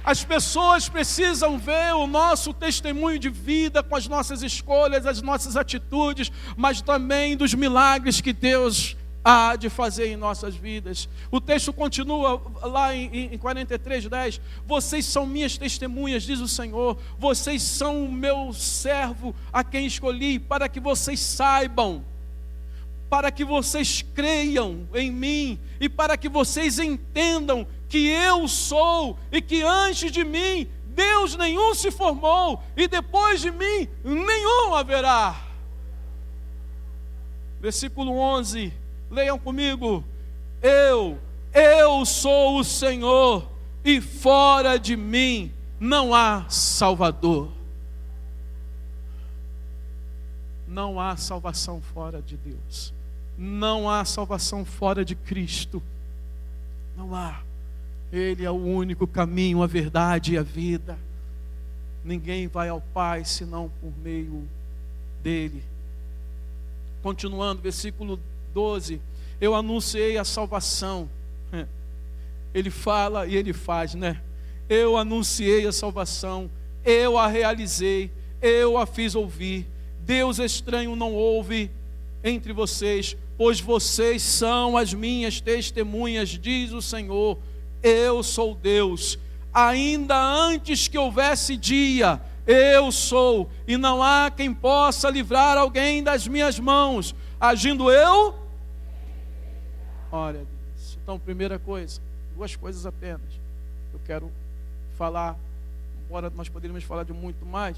As pessoas precisam ver o nosso testemunho de vida com as nossas escolhas, as nossas atitudes, mas também dos milagres que Deus há de fazer em nossas vidas. O texto continua lá em 43:10. Vocês são minhas testemunhas, diz o Senhor. Vocês são o meu servo a quem escolhi, para que vocês saibam, para que vocês creiam em mim e para que vocês entendam que eu sou e que antes de mim Deus nenhum se formou e depois de mim nenhum haverá. Versículo 11, leiam comigo: eu sou o Senhor e fora de mim não há Salvador. Não há salvação fora de Deus. Não há salvação fora de Cristo. Não há. Ele é o único caminho, a verdade e a vida. Ninguém vai ao Pai senão por meio dele. Continuando, versículo 12. Eu anunciei a salvação. Ele fala e ele faz, né? Eu anunciei a salvação, eu a realizei, eu a fiz ouvir. Deus estranho não houve entre vocês, pois vocês são as minhas testemunhas, diz o Senhor. Eu sou Deus, ainda antes que houvesse dia, eu sou, e não há quem possa livrar alguém das minhas mãos, agindo eu. Olha, então, primeira coisa, duas coisas apenas, eu quero falar, embora nós poderíamos falar de muito mais,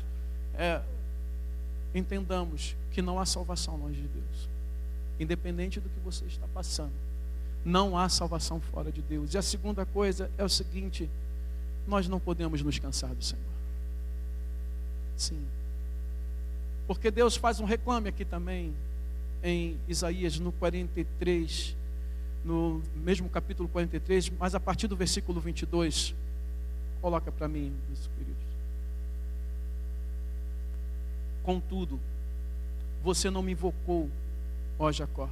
entendamos que não há salvação longe de Deus, independente do que você está passando. Não há salvação fora de Deus. E a segunda coisa é o seguinte: nós não podemos nos cansar do Senhor. Sim. Porque Deus faz um reclame aqui também, em Isaías, no 43, no mesmo capítulo 43, mas a partir do versículo 22. Coloca para mim, meus queridos. Contudo, você não me invocou, ó Jacó.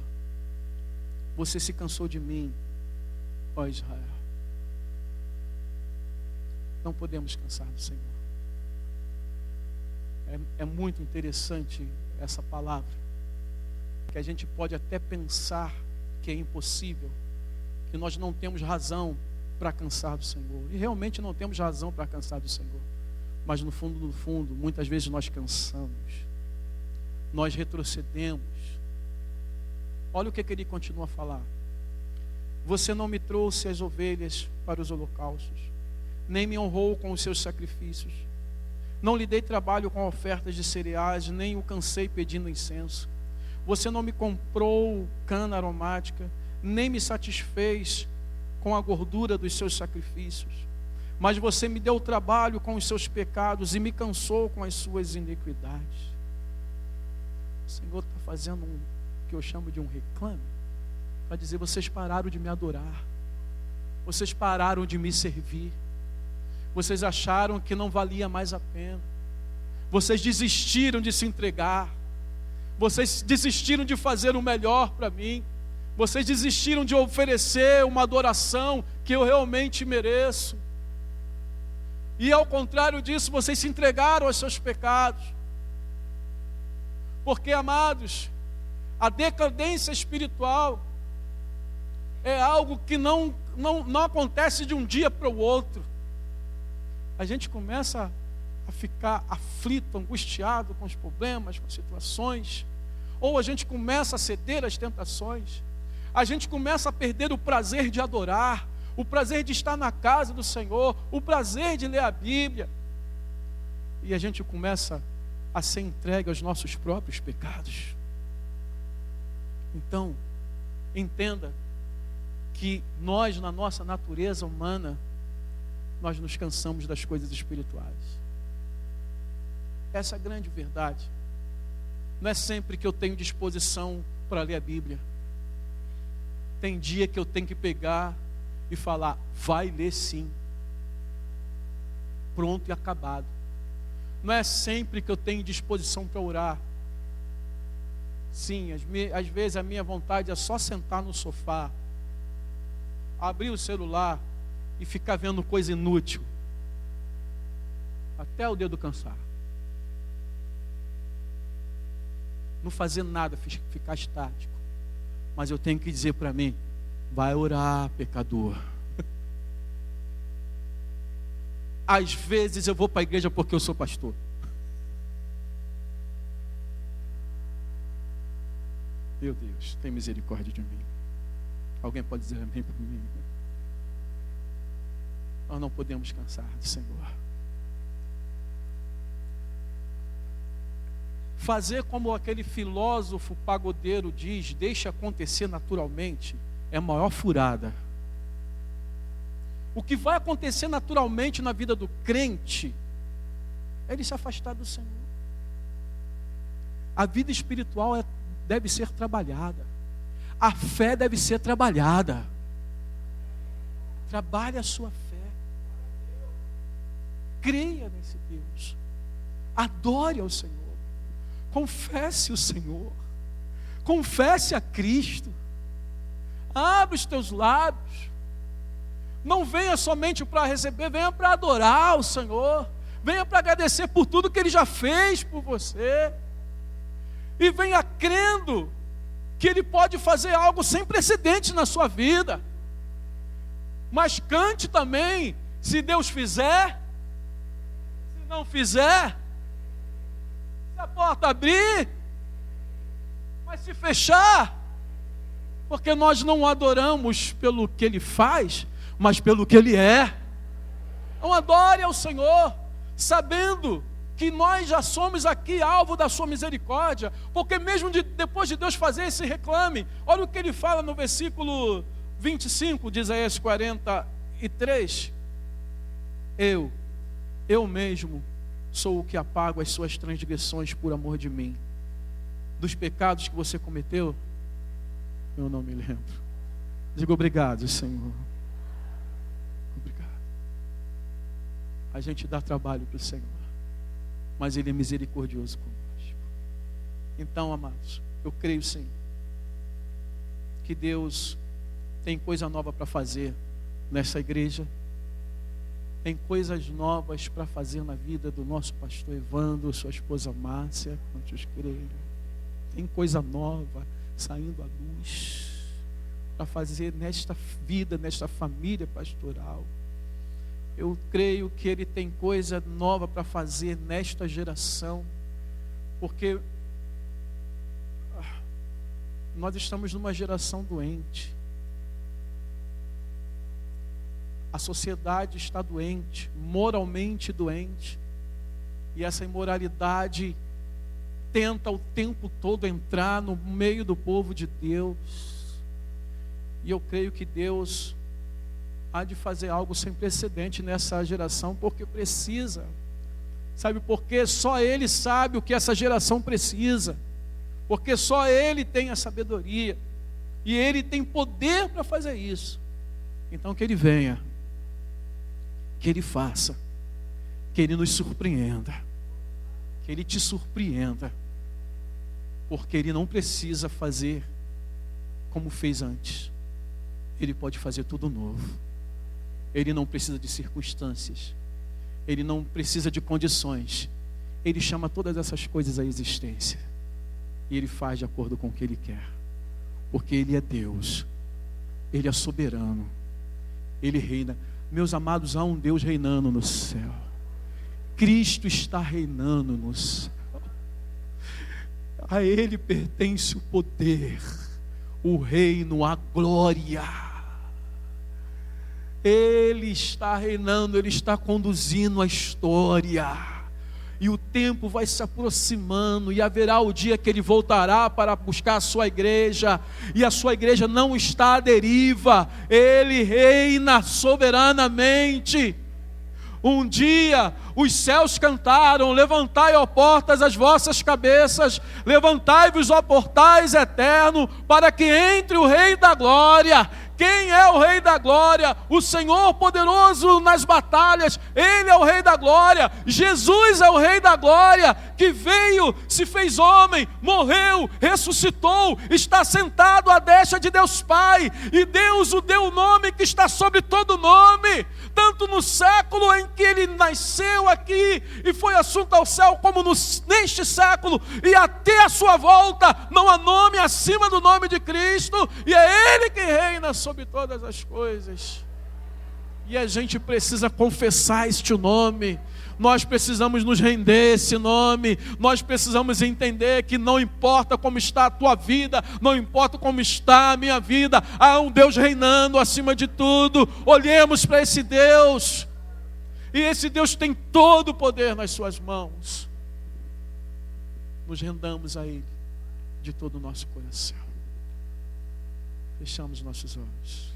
Você se cansou de mim ó Israel. Não podemos cansar do Senhor. É muito interessante essa palavra, que a gente pode até pensar que é impossível, que nós não temos razão para cansar do Senhor. E realmente não temos razão para cansar do Senhor. Mas no fundo, muitas vezes nós cansamos. Nós retrocedemos. Olha o que ele continua a falar. Você não me trouxe as ovelhas para os holocaustos, nem me honrou com os seus sacrifícios. Não lhe dei trabalho com ofertas de cereais, nem o cansei pedindo incenso. Você não me comprou cana aromática, nem me satisfez com a gordura dos seus sacrifícios. Mas você me deu trabalho com os seus pecados e me cansou com as suas iniquidades. O Senhor está fazendo o que eu chamo de um reclame, para dizer: vocês pararam de me adorar, vocês pararam de me servir, vocês acharam que não valia mais a pena, vocês desistiram de se entregar, vocês desistiram de fazer o melhor para mim, vocês desistiram de oferecer uma adoração que eu realmente mereço. E ao contrário disso, vocês se entregaram aos seus pecados. Porque, amados, a decadência espiritual é algo que não acontece de um dia para o outro. A gente começa a ficar aflito, angustiado com os problemas, com as situações, ou a gente começa a ceder às tentações, a gente começa a perder o prazer de adorar, o prazer de estar na casa do Senhor, o prazer de ler a Bíblia, e a gente começa a ser entregue aos nossos próprios pecados. Então, entenda que nós, na nossa natureza humana, nós nos cansamos das coisas espirituais. Essa é a grande verdade. Não é sempre que eu tenho disposição para ler a Bíblia. Tem dia que eu tenho que pegar e falar: vai ler sim. Pronto e acabado. Não é sempre que eu tenho disposição para orar. Sim, às vezes a minha vontade é só sentar no sofá, abrir o celular e ficar vendo coisa inútil, até o dedo cansar. Não fazer nada, ficar estático. Mas eu tenho que dizer para mim: vai orar, pecador. Às vezes eu vou para a igreja porque eu sou pastor. Meu Deus, tem misericórdia de mim. Alguém pode dizer amém por mim? Nós não podemos cansar do Senhor. Fazer como aquele filósofo pagodeiro diz: deixa acontecer naturalmente, é a maior furada. O que vai acontecer naturalmente na vida do crente é ele se afastar do Senhor. A vida espiritual deve ser trabalhada. A fé deve ser trabalhada. Trabalhe a sua fé. Creia nesse Deus. Adore ao Senhor. Confesse o Senhor. Confesse a Cristo. Abre os teus lábios. Não venha somente para receber, venha para adorar o Senhor. Venha para agradecer por tudo que Ele já fez por você. E venha crendo que Ele pode fazer algo sem precedentes na sua vida. Mas cante também: se Deus fizer, se não fizer, se a porta abrir, mas se fechar, porque nós não adoramos pelo que Ele faz, mas pelo que Ele é. Então adore ao Senhor, sabendo que nós já somos aqui alvo da sua misericórdia, porque mesmo depois de Deus fazer esse reclame, olha o que Ele fala no versículo 25 de Isaías 43, eu mesmo sou o que apago as suas transgressões por amor de mim. Dos pecados que você cometeu, eu não me lembro. Digo obrigado, Senhor. Obrigado. A gente dá trabalho para o Senhor, mas Ele é misericordioso conosco. Então, amados, eu creio sim que Deus tem coisa nova para fazer nessa igreja. Tem coisas novas para fazer na vida do nosso pastor Evandro, sua esposa Márcia, quantos creem. Tem coisa nova saindo à luz para fazer nesta vida, nesta família pastoral. Eu creio que Ele tem coisa nova para fazer nesta geração, porque nós estamos numa geração doente. A sociedade está doente, moralmente doente, e essa imoralidade tenta o tempo todo entrar no meio do povo de Deus. E eu creio que Deus há de fazer algo sem precedente nessa geração, porque precisa. Sabe por quê? Só Ele sabe o que essa geração precisa, porque só Ele tem a sabedoria, e Ele tem poder para fazer isso. Então que Ele venha, que Ele faça, que Ele nos surpreenda, que Ele te surpreenda, porque Ele não precisa fazer como fez antes. Ele pode fazer tudo novo. Ele não precisa de circunstâncias, Ele não precisa de condições. Ele chama todas essas coisas à existência, e Ele faz de acordo com o que Ele quer, porque Ele é Deus, Ele é soberano, Ele reina. Meus amados, há um Deus reinando no céu. Cristo está reinando no céu. A Ele pertence o poder, o reino, a glória. Ele está reinando, Ele está conduzindo a história. E o tempo vai se aproximando, e haverá o dia que Ele voltará para buscar a sua igreja, e a sua igreja não está à deriva. Ele reina soberanamente. Um dia os céus cantaram: levantai, ó portas, as vossas cabeças, levantai-vos, ó portais eterno, para que entre o Rei da Glória. Quem é o Rei da Glória? O Senhor poderoso nas batalhas. Ele é o Rei da Glória. Jesus é o Rei da Glória, que veio, se fez homem, morreu, ressuscitou, está sentado à destra de Deus Pai, e Deus o deu o nome que está sobre todo nome, tanto no século em que Ele nasceu aqui e foi assunto ao céu, como neste século e até a sua volta. Não há nome acima do nome de Cristo, e é Ele que reina sobre todas as coisas. E a gente precisa confessar este nome. Nós precisamos nos render a esse nome. Nós precisamos entender que não importa como está a tua vida, não importa como está a minha vida, há um Deus reinando acima de tudo. Olhemos para esse Deus, e esse Deus tem todo o poder nas suas mãos. Nos rendamos a Ele de todo o nosso coração. Fechamos nossos olhos.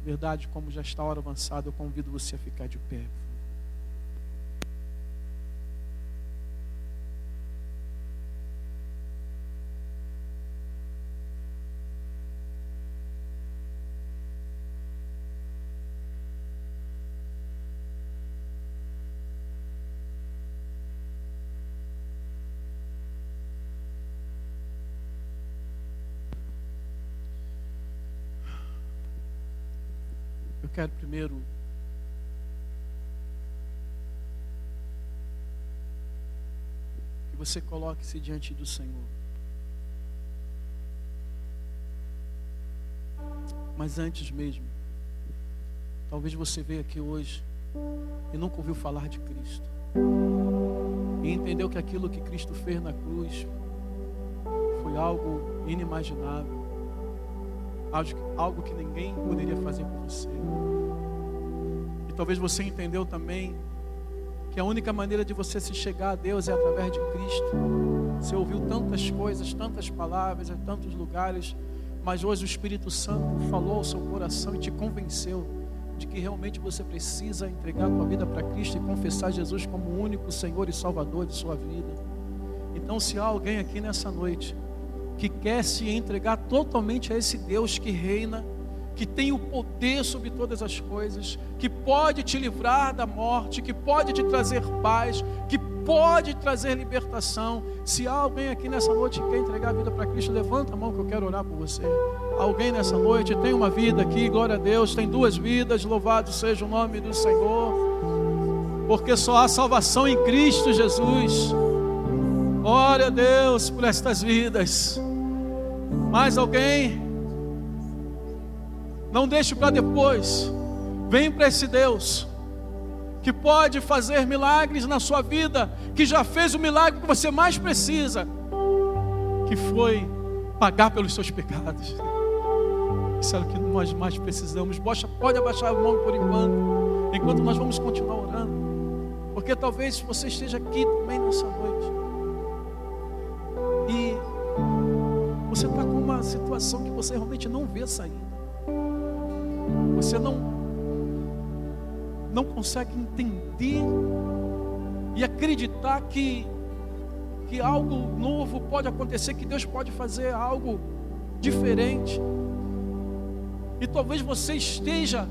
Verdade, como já está a hora avançada, eu convido você a ficar de pé. Eu quero primeiro que você coloque-se diante do Senhor. Mas antes mesmo, talvez você veja aqui hoje e nunca ouviu falar de Cristo, e entendeu que aquilo que Cristo fez na cruz foi algo inimaginável, algo que ninguém poderia fazer por você. E talvez você entendeu também que a única maneira de você se chegar a Deus é através de Cristo. Você ouviu tantas coisas, tantas palavras, em tantos lugares, mas hoje o Espírito Santo falou ao seu coração e te convenceu de que realmente você precisa entregar a tua vida para Cristo e confessar Jesus como o único Senhor e Salvador de sua vida. Então, se há alguém aqui nessa noite que quer se entregar totalmente a esse Deus que reina, que tem o poder sobre todas as coisas, que pode te livrar da morte, que pode te trazer paz, que pode trazer libertação. Se há alguém aqui nessa noite que quer entregar a vida para Cristo, levanta a mão que eu quero orar por você. Alguém nessa noite tem uma vida aqui, glória a Deus, tem 2 vidas, louvado seja o nome do Senhor, porque só há salvação em Cristo Jesus. Glória a Deus por estas vidas. Mais alguém? Não deixe para depois. Vem para esse Deus que pode fazer milagres na sua vida, que já fez o milagre que você mais precisa, que foi pagar pelos seus pecados. Isso é o que nós mais precisamos. Pode abaixar a mão por enquanto nós vamos continuar orando, porque talvez você esteja aqui também nessa noite e você está com uma situação que você realmente não vê saída. Você não consegue entender e acreditar que algo novo pode acontecer, que Deus pode fazer algo diferente. E talvez você esteja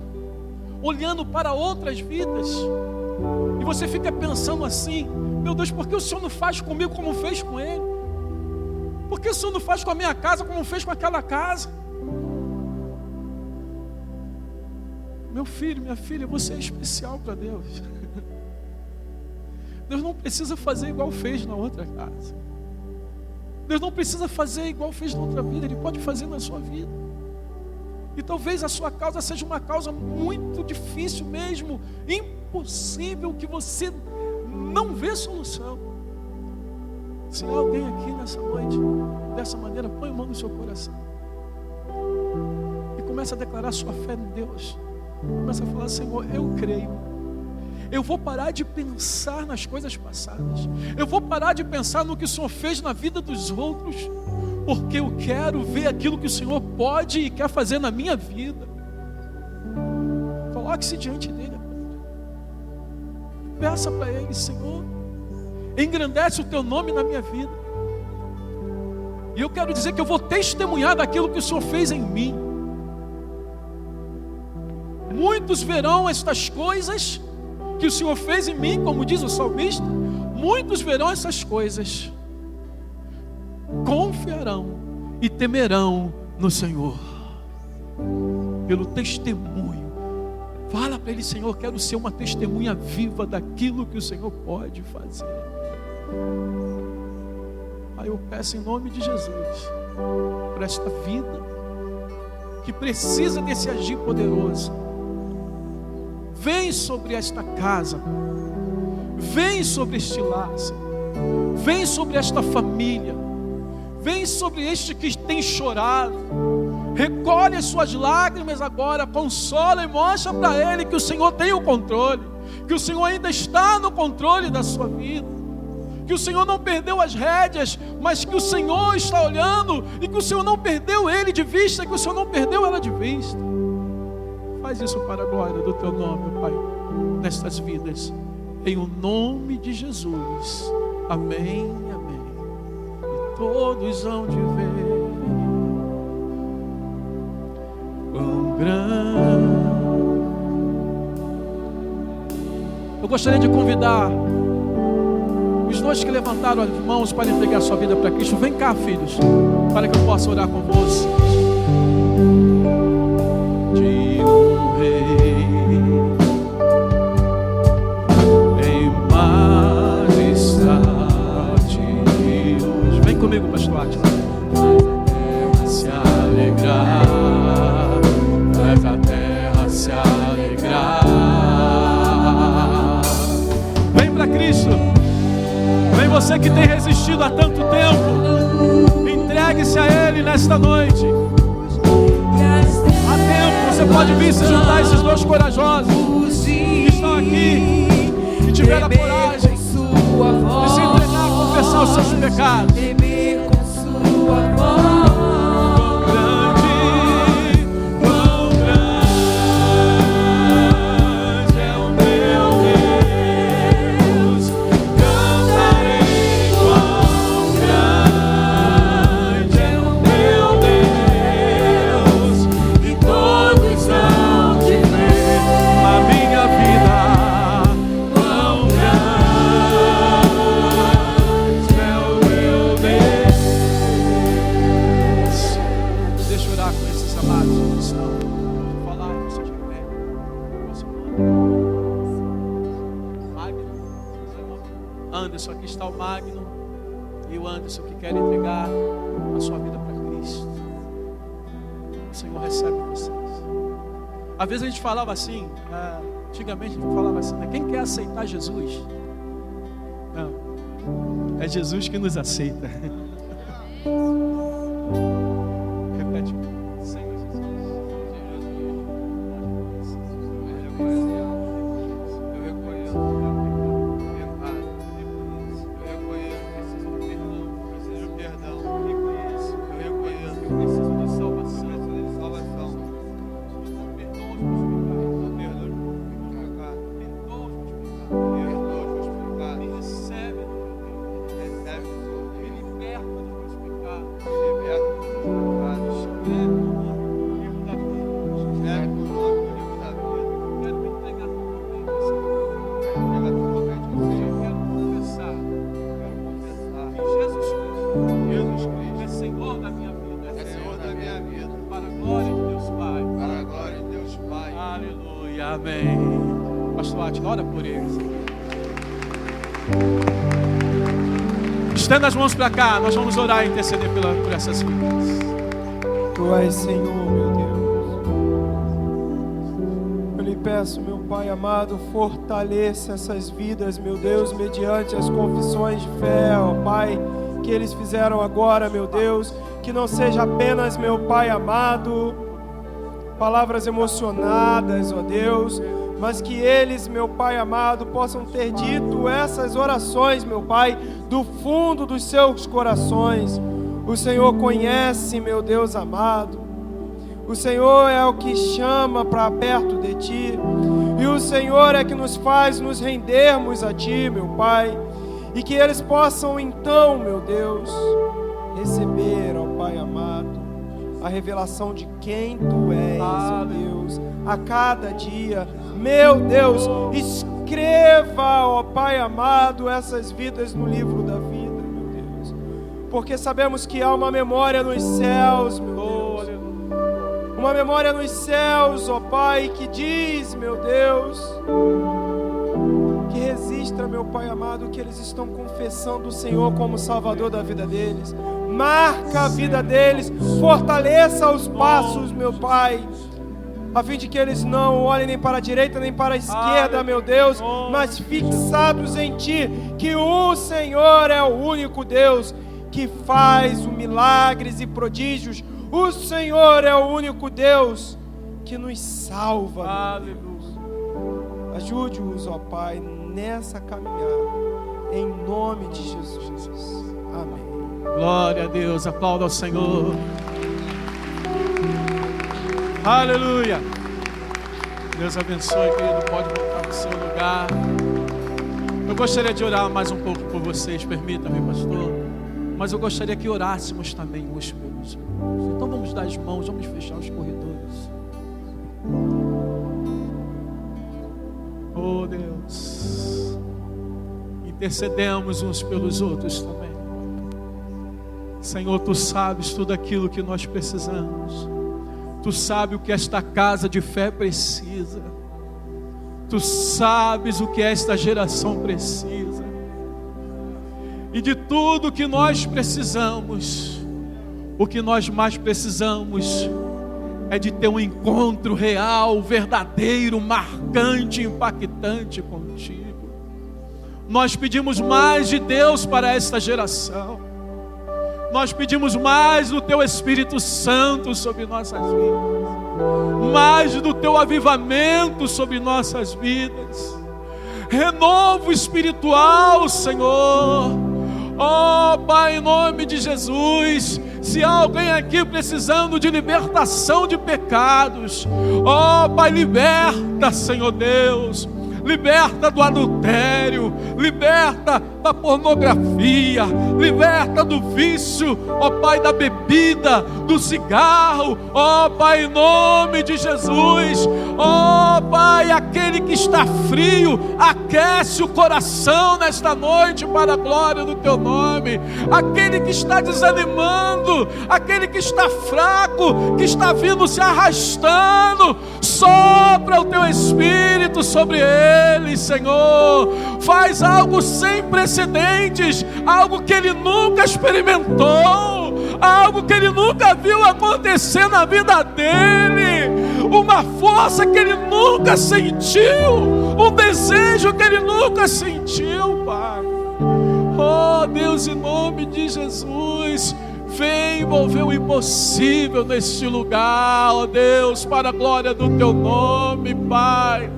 olhando para outras vidas e você fica pensando assim: meu Deus, por que o Senhor não faz comigo como fez com ele? Por que o Senhor não faz com a minha casa como fez com aquela casa? Meu filho, minha filha, você é especial para Deus. Deus não precisa fazer igual fez na outra casa. Deus não precisa fazer igual fez na outra vida. Ele pode fazer na sua vida. E talvez a sua causa seja uma causa muito difícil mesmo, impossível, que você não vê solução. Se há alguém aqui nessa noite, dessa maneira, põe a mão no seu coração e começa a declarar sua fé em Deus. Começa a falar: Senhor, eu creio. Eu vou parar de pensar nas coisas passadas. Eu vou parar de pensar no que o Senhor fez na vida dos outros, porque eu quero ver aquilo que o Senhor pode e quer fazer na minha vida. Coloque-se diante dele. Peça para ele: Senhor, engrandece o teu nome na minha vida. E eu quero dizer que eu vou testemunhar daquilo que o Senhor fez em mim. Muitos verão estas coisas que o Senhor fez em mim, como diz o salmista. Muitos verão essas coisas, confiarão e temerão no Senhor. Pelo testemunho. Fala para ele: Senhor, quero ser uma testemunha viva daquilo que o Senhor pode fazer. Aí eu peço em nome de Jesus, para esta vida que precisa desse agir poderoso. Vem sobre esta casa, vem sobre este lar, vem sobre esta família, vem sobre este que tem chorado. Recolhe as suas lágrimas agora, consola e mostra para ele que o Senhor tem o controle, que o Senhor ainda está no controle da sua vida, que o Senhor não perdeu as rédeas, mas que o Senhor está olhando e que o Senhor não perdeu ele de vista, que o Senhor não perdeu ela de vista. Faz isso para a glória do teu nome, Pai, nestas vidas, em o nome de Jesus. Amém, amém. E todos hão de ver quão grande. Eu gostaria de convidar os dois que levantaram as mãos para entregar sua vida para Cristo. Vem cá, filhos, para que eu possa orar com vocês. Vem comigo, pastor Atila. Se alegrar, faz a terra se alegrar. Vem para Cristo. Vem você que tem resistido há tanto tempo. Entregue-se a Ele nesta noite. Há tempo, você pode vir se juntar a esses dois corajosos que estão aqui e tiveram a coragem de se entregar a confessar os seus pecados. Anderson, aqui está o Magno e o Anderson que querem entregar a sua vida para Cristo. O Senhor recebe vocês. Às vezes a gente falava assim, antigamente a gente falava assim, né? Quem quer aceitar Jesus? Não, é Jesus que nos aceita. Repete. Senhor Jesus. Eu reconheço preciso de perdão. Eu reconheço que preciso de salvação. Amém. Pastor Átila, ora por eles. Estenda as mãos para cá, nós vamos orar e interceder por essas vidas. Tu és Senhor, meu Deus. Eu lhe peço, meu Pai amado, fortaleça essas vidas, meu Deus, mediante as confissões de fé, ó Pai, que eles fizeram agora, meu Deus. Que não seja apenas, meu Pai amado, palavras emocionadas, ó Deus, mas que eles, meu Pai amado, possam ter dito essas orações, meu Pai, do fundo dos seus corações. O Senhor conhece, meu Deus amado. O Senhor é o que chama para perto de Ti. E o Senhor é que nos faz nos rendermos a Ti, meu Pai. E que eles possam então, meu Deus, receber, ó Pai amado, a revelação de quem Tu és, ó Deus, a cada dia. Meu Deus, escreva, ó Pai amado, essas vidas no livro da vida, meu Deus. Porque sabemos que há uma memória nos céus, meu Deus. Uma memória nos céus, ó Pai, que diz, meu Deus, que registra, meu Pai amado, que eles estão confessando o Senhor como Salvador da vida deles. Marca a vida deles, fortaleça os passos, meu Pai, a fim de que eles não olhem nem para a direita nem para a esquerda, meu Deus, mas fixados em Ti, que o Senhor é o único Deus que faz milagres e prodígios. O Senhor é o único Deus que nos salva. Aleluia. Ajude-os, ó Pai, nessa caminhada, em nome de Jesus. Amém. Glória a Deus, aplauda ao Senhor. Aleluia. Deus abençoe, querido. Pode voltar para o seu lugar. Eu gostaria de orar mais um pouco por vocês, permita-me, pastor. Mas eu gostaria que orássemos também uns pelos outros. Então vamos dar as mãos, vamos fechar os corredores. Oh Deus, intercedemos uns pelos outros também. Senhor, Tu sabes tudo aquilo que nós precisamos. Tu sabes o que esta casa de fé precisa. Tu sabes o que esta geração precisa. E de tudo que nós precisamos, o que nós mais precisamos é de ter um encontro real, verdadeiro, marcante, impactante contigo. Nós pedimos mais de Deus para esta geração. Nós pedimos mais do Teu Espírito Santo sobre nossas vidas, mais do Teu avivamento sobre nossas vidas, renovo espiritual, Senhor. Oh Pai, em nome de Jesus, se há alguém aqui precisando de libertação de pecados, oh Pai, liberta, Senhor Deus. Liberta do adultério, liberta da pornografia, liberta do vício, ó Pai, da bebida, do cigarro, ó Pai, em nome de Jesus. Ó Pai, aquele que está frio, aquece o coração nesta noite para a glória do Teu nome. Aquele que está desanimando, aquele que está fraco, que está vindo se arrastando, sopra o Teu Espírito avivamento sobre eles, Senhor. Faz algo sem precedentes, algo que ele nunca experimentou, algo que ele nunca viu acontecer na vida dele, uma força que ele nunca sentiu, um desejo que ele nunca sentiu, Pai. Oh Deus, em nome de Jesus, vem envolver o impossível neste lugar, ó Deus, para a glória do Teu nome, Pai.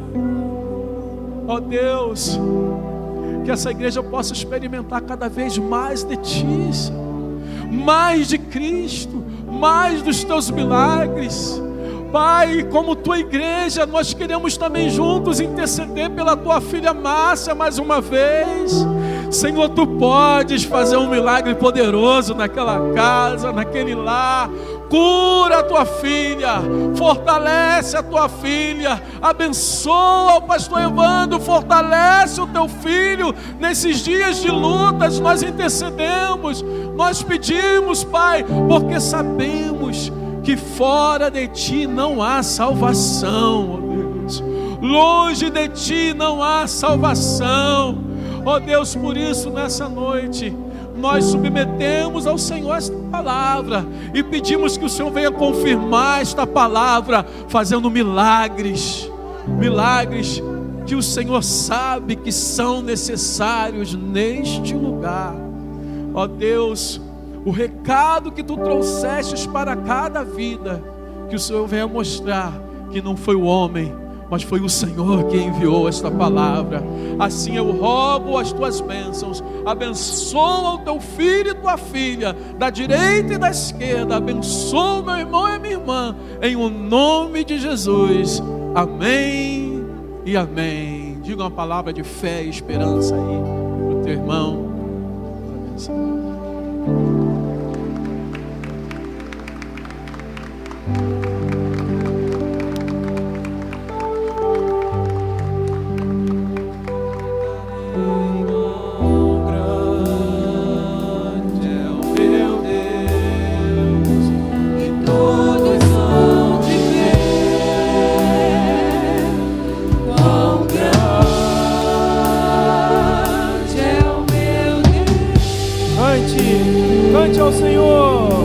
Ó Deus, que essa igreja possa experimentar cada vez mais de Ti, Senhor, mais de Cristo, mais dos Teus milagres. Pai, como Tua igreja, nós queremos também juntos interceder pela Tua filha Márcia mais uma vez. Senhor, Tu podes fazer um milagre poderoso naquela casa, naquele lar. Cura a Tua filha, fortalece a Tua filha, abençoa o pastor Evandro, fortalece o Teu filho nesses dias de lutas. Nós intercedemos, nós pedimos, Pai, porque sabemos que fora de Ti não há salvação, ó Deus. Longe de Ti não há salvação, ó Deus. Por isso, nessa noite, nós submetemos ao Senhor esta palavra e pedimos que o Senhor venha confirmar esta palavra, fazendo milagres, milagres que o Senhor sabe que são necessários neste lugar, ó Deus. O recado que Tu trouxestes para cada vida, que o Senhor venha mostrar que não foi o homem, mas foi o Senhor que enviou esta palavra. Assim eu rogo as Tuas bênçãos. Abençoa o Teu filho e Tua filha, da direita e da esquerda. Abençoa o meu irmão e a minha irmã, em o nome de Jesus. Amém e amém. Diga uma palavra de fé e esperança aí para o teu irmão. Cante ao Senhor.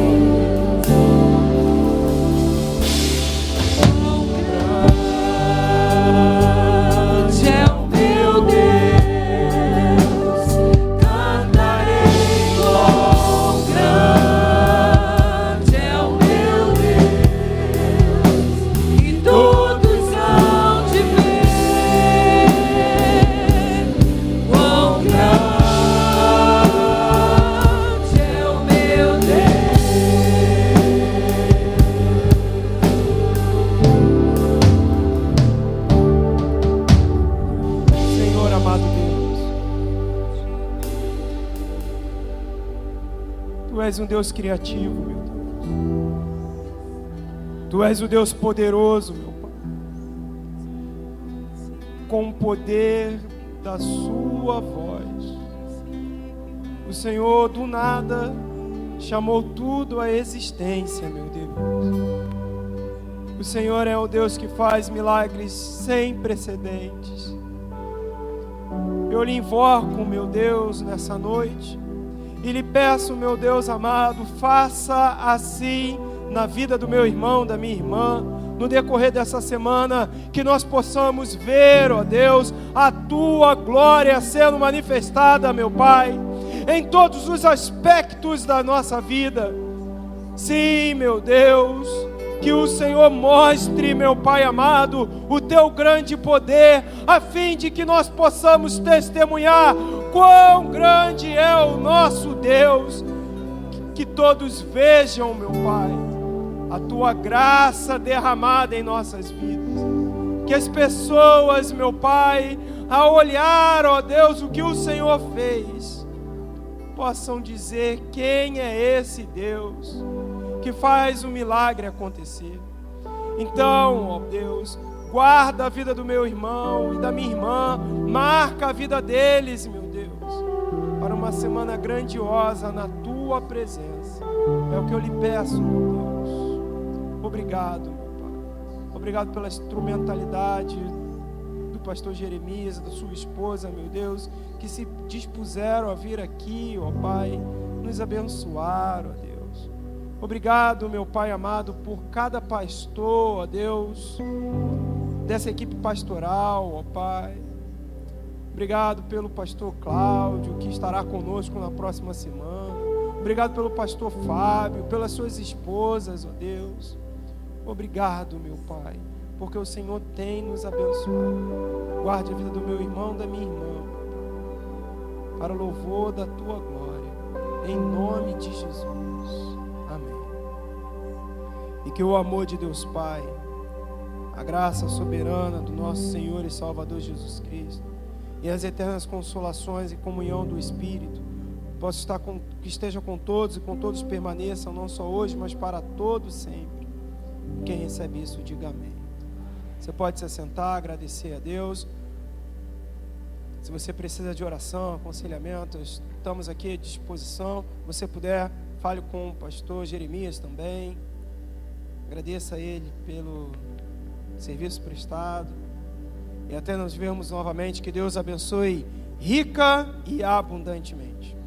Tu és um Deus criativo, meu Deus. Tu és o Deus poderoso, meu Pai, com o poder da Sua voz. O Senhor do nada chamou tudo à existência, meu Deus. O Senhor é o Deus que faz milagres sem precedentes. Eu lhe invoco, meu Deus, nessa noite, e lhe peço, meu Deus amado, faça assim na vida do meu irmão, da minha irmã, no decorrer dessa semana, que nós possamos ver, ó Deus, a Tua glória sendo manifestada, meu Pai, em todos os aspectos da nossa vida. Sim, meu Deus, que o Senhor mostre, meu Pai amado, o Teu grande poder, a fim de que nós possamos testemunhar quão grande é o nosso Deus. Que todos vejam, meu Pai, a Tua graça derramada em nossas vidas. Que as pessoas, meu Pai, ao olhar, ó Deus, o que o Senhor fez, possam dizer: quem é esse Deus que faz o milagre acontecer? Então, ó Deus, guarda a vida do meu irmão e da minha irmã, marca a vida deles, meu Deus, para uma semana grandiosa na Tua presença. É o que eu lhe peço, meu Deus. Obrigado, meu Pai. Obrigado pela instrumentalidade do pastor Jeremias e da sua esposa, meu Deus, que se dispuseram a vir aqui, ó Pai, nos abençoar, ó Deus. Obrigado, meu Pai amado, por cada pastor, ó Deus, dessa equipe pastoral, ó Pai. Obrigado pelo pastor Cláudio, que estará conosco na próxima semana. Obrigado pelo pastor Fábio, pelas suas esposas, ó Deus. Obrigado, meu Pai, porque o Senhor tem nos abençoado. Guarde a vida do meu irmão, da minha irmã, para o louvor da tua glória, em nome de Jesus. Amém. E que o amor de Deus Pai, a graça soberana do nosso Senhor e Salvador Jesus Cristo, e as eternas consolações e comunhão do Espírito que esteja com todos e com todos permaneçam, não só hoje, mas para todos sempre. Quem recebe isso, diga amém. Você pode se assentar, agradecer a Deus. Se você precisa de oração, aconselhamento, estamos aqui à disposição. Se você puder, fale com o pastor Jeremias também. Agradeça a ele pelo serviço prestado. E até nos vermos novamente. Que Deus abençoe rica e abundantemente.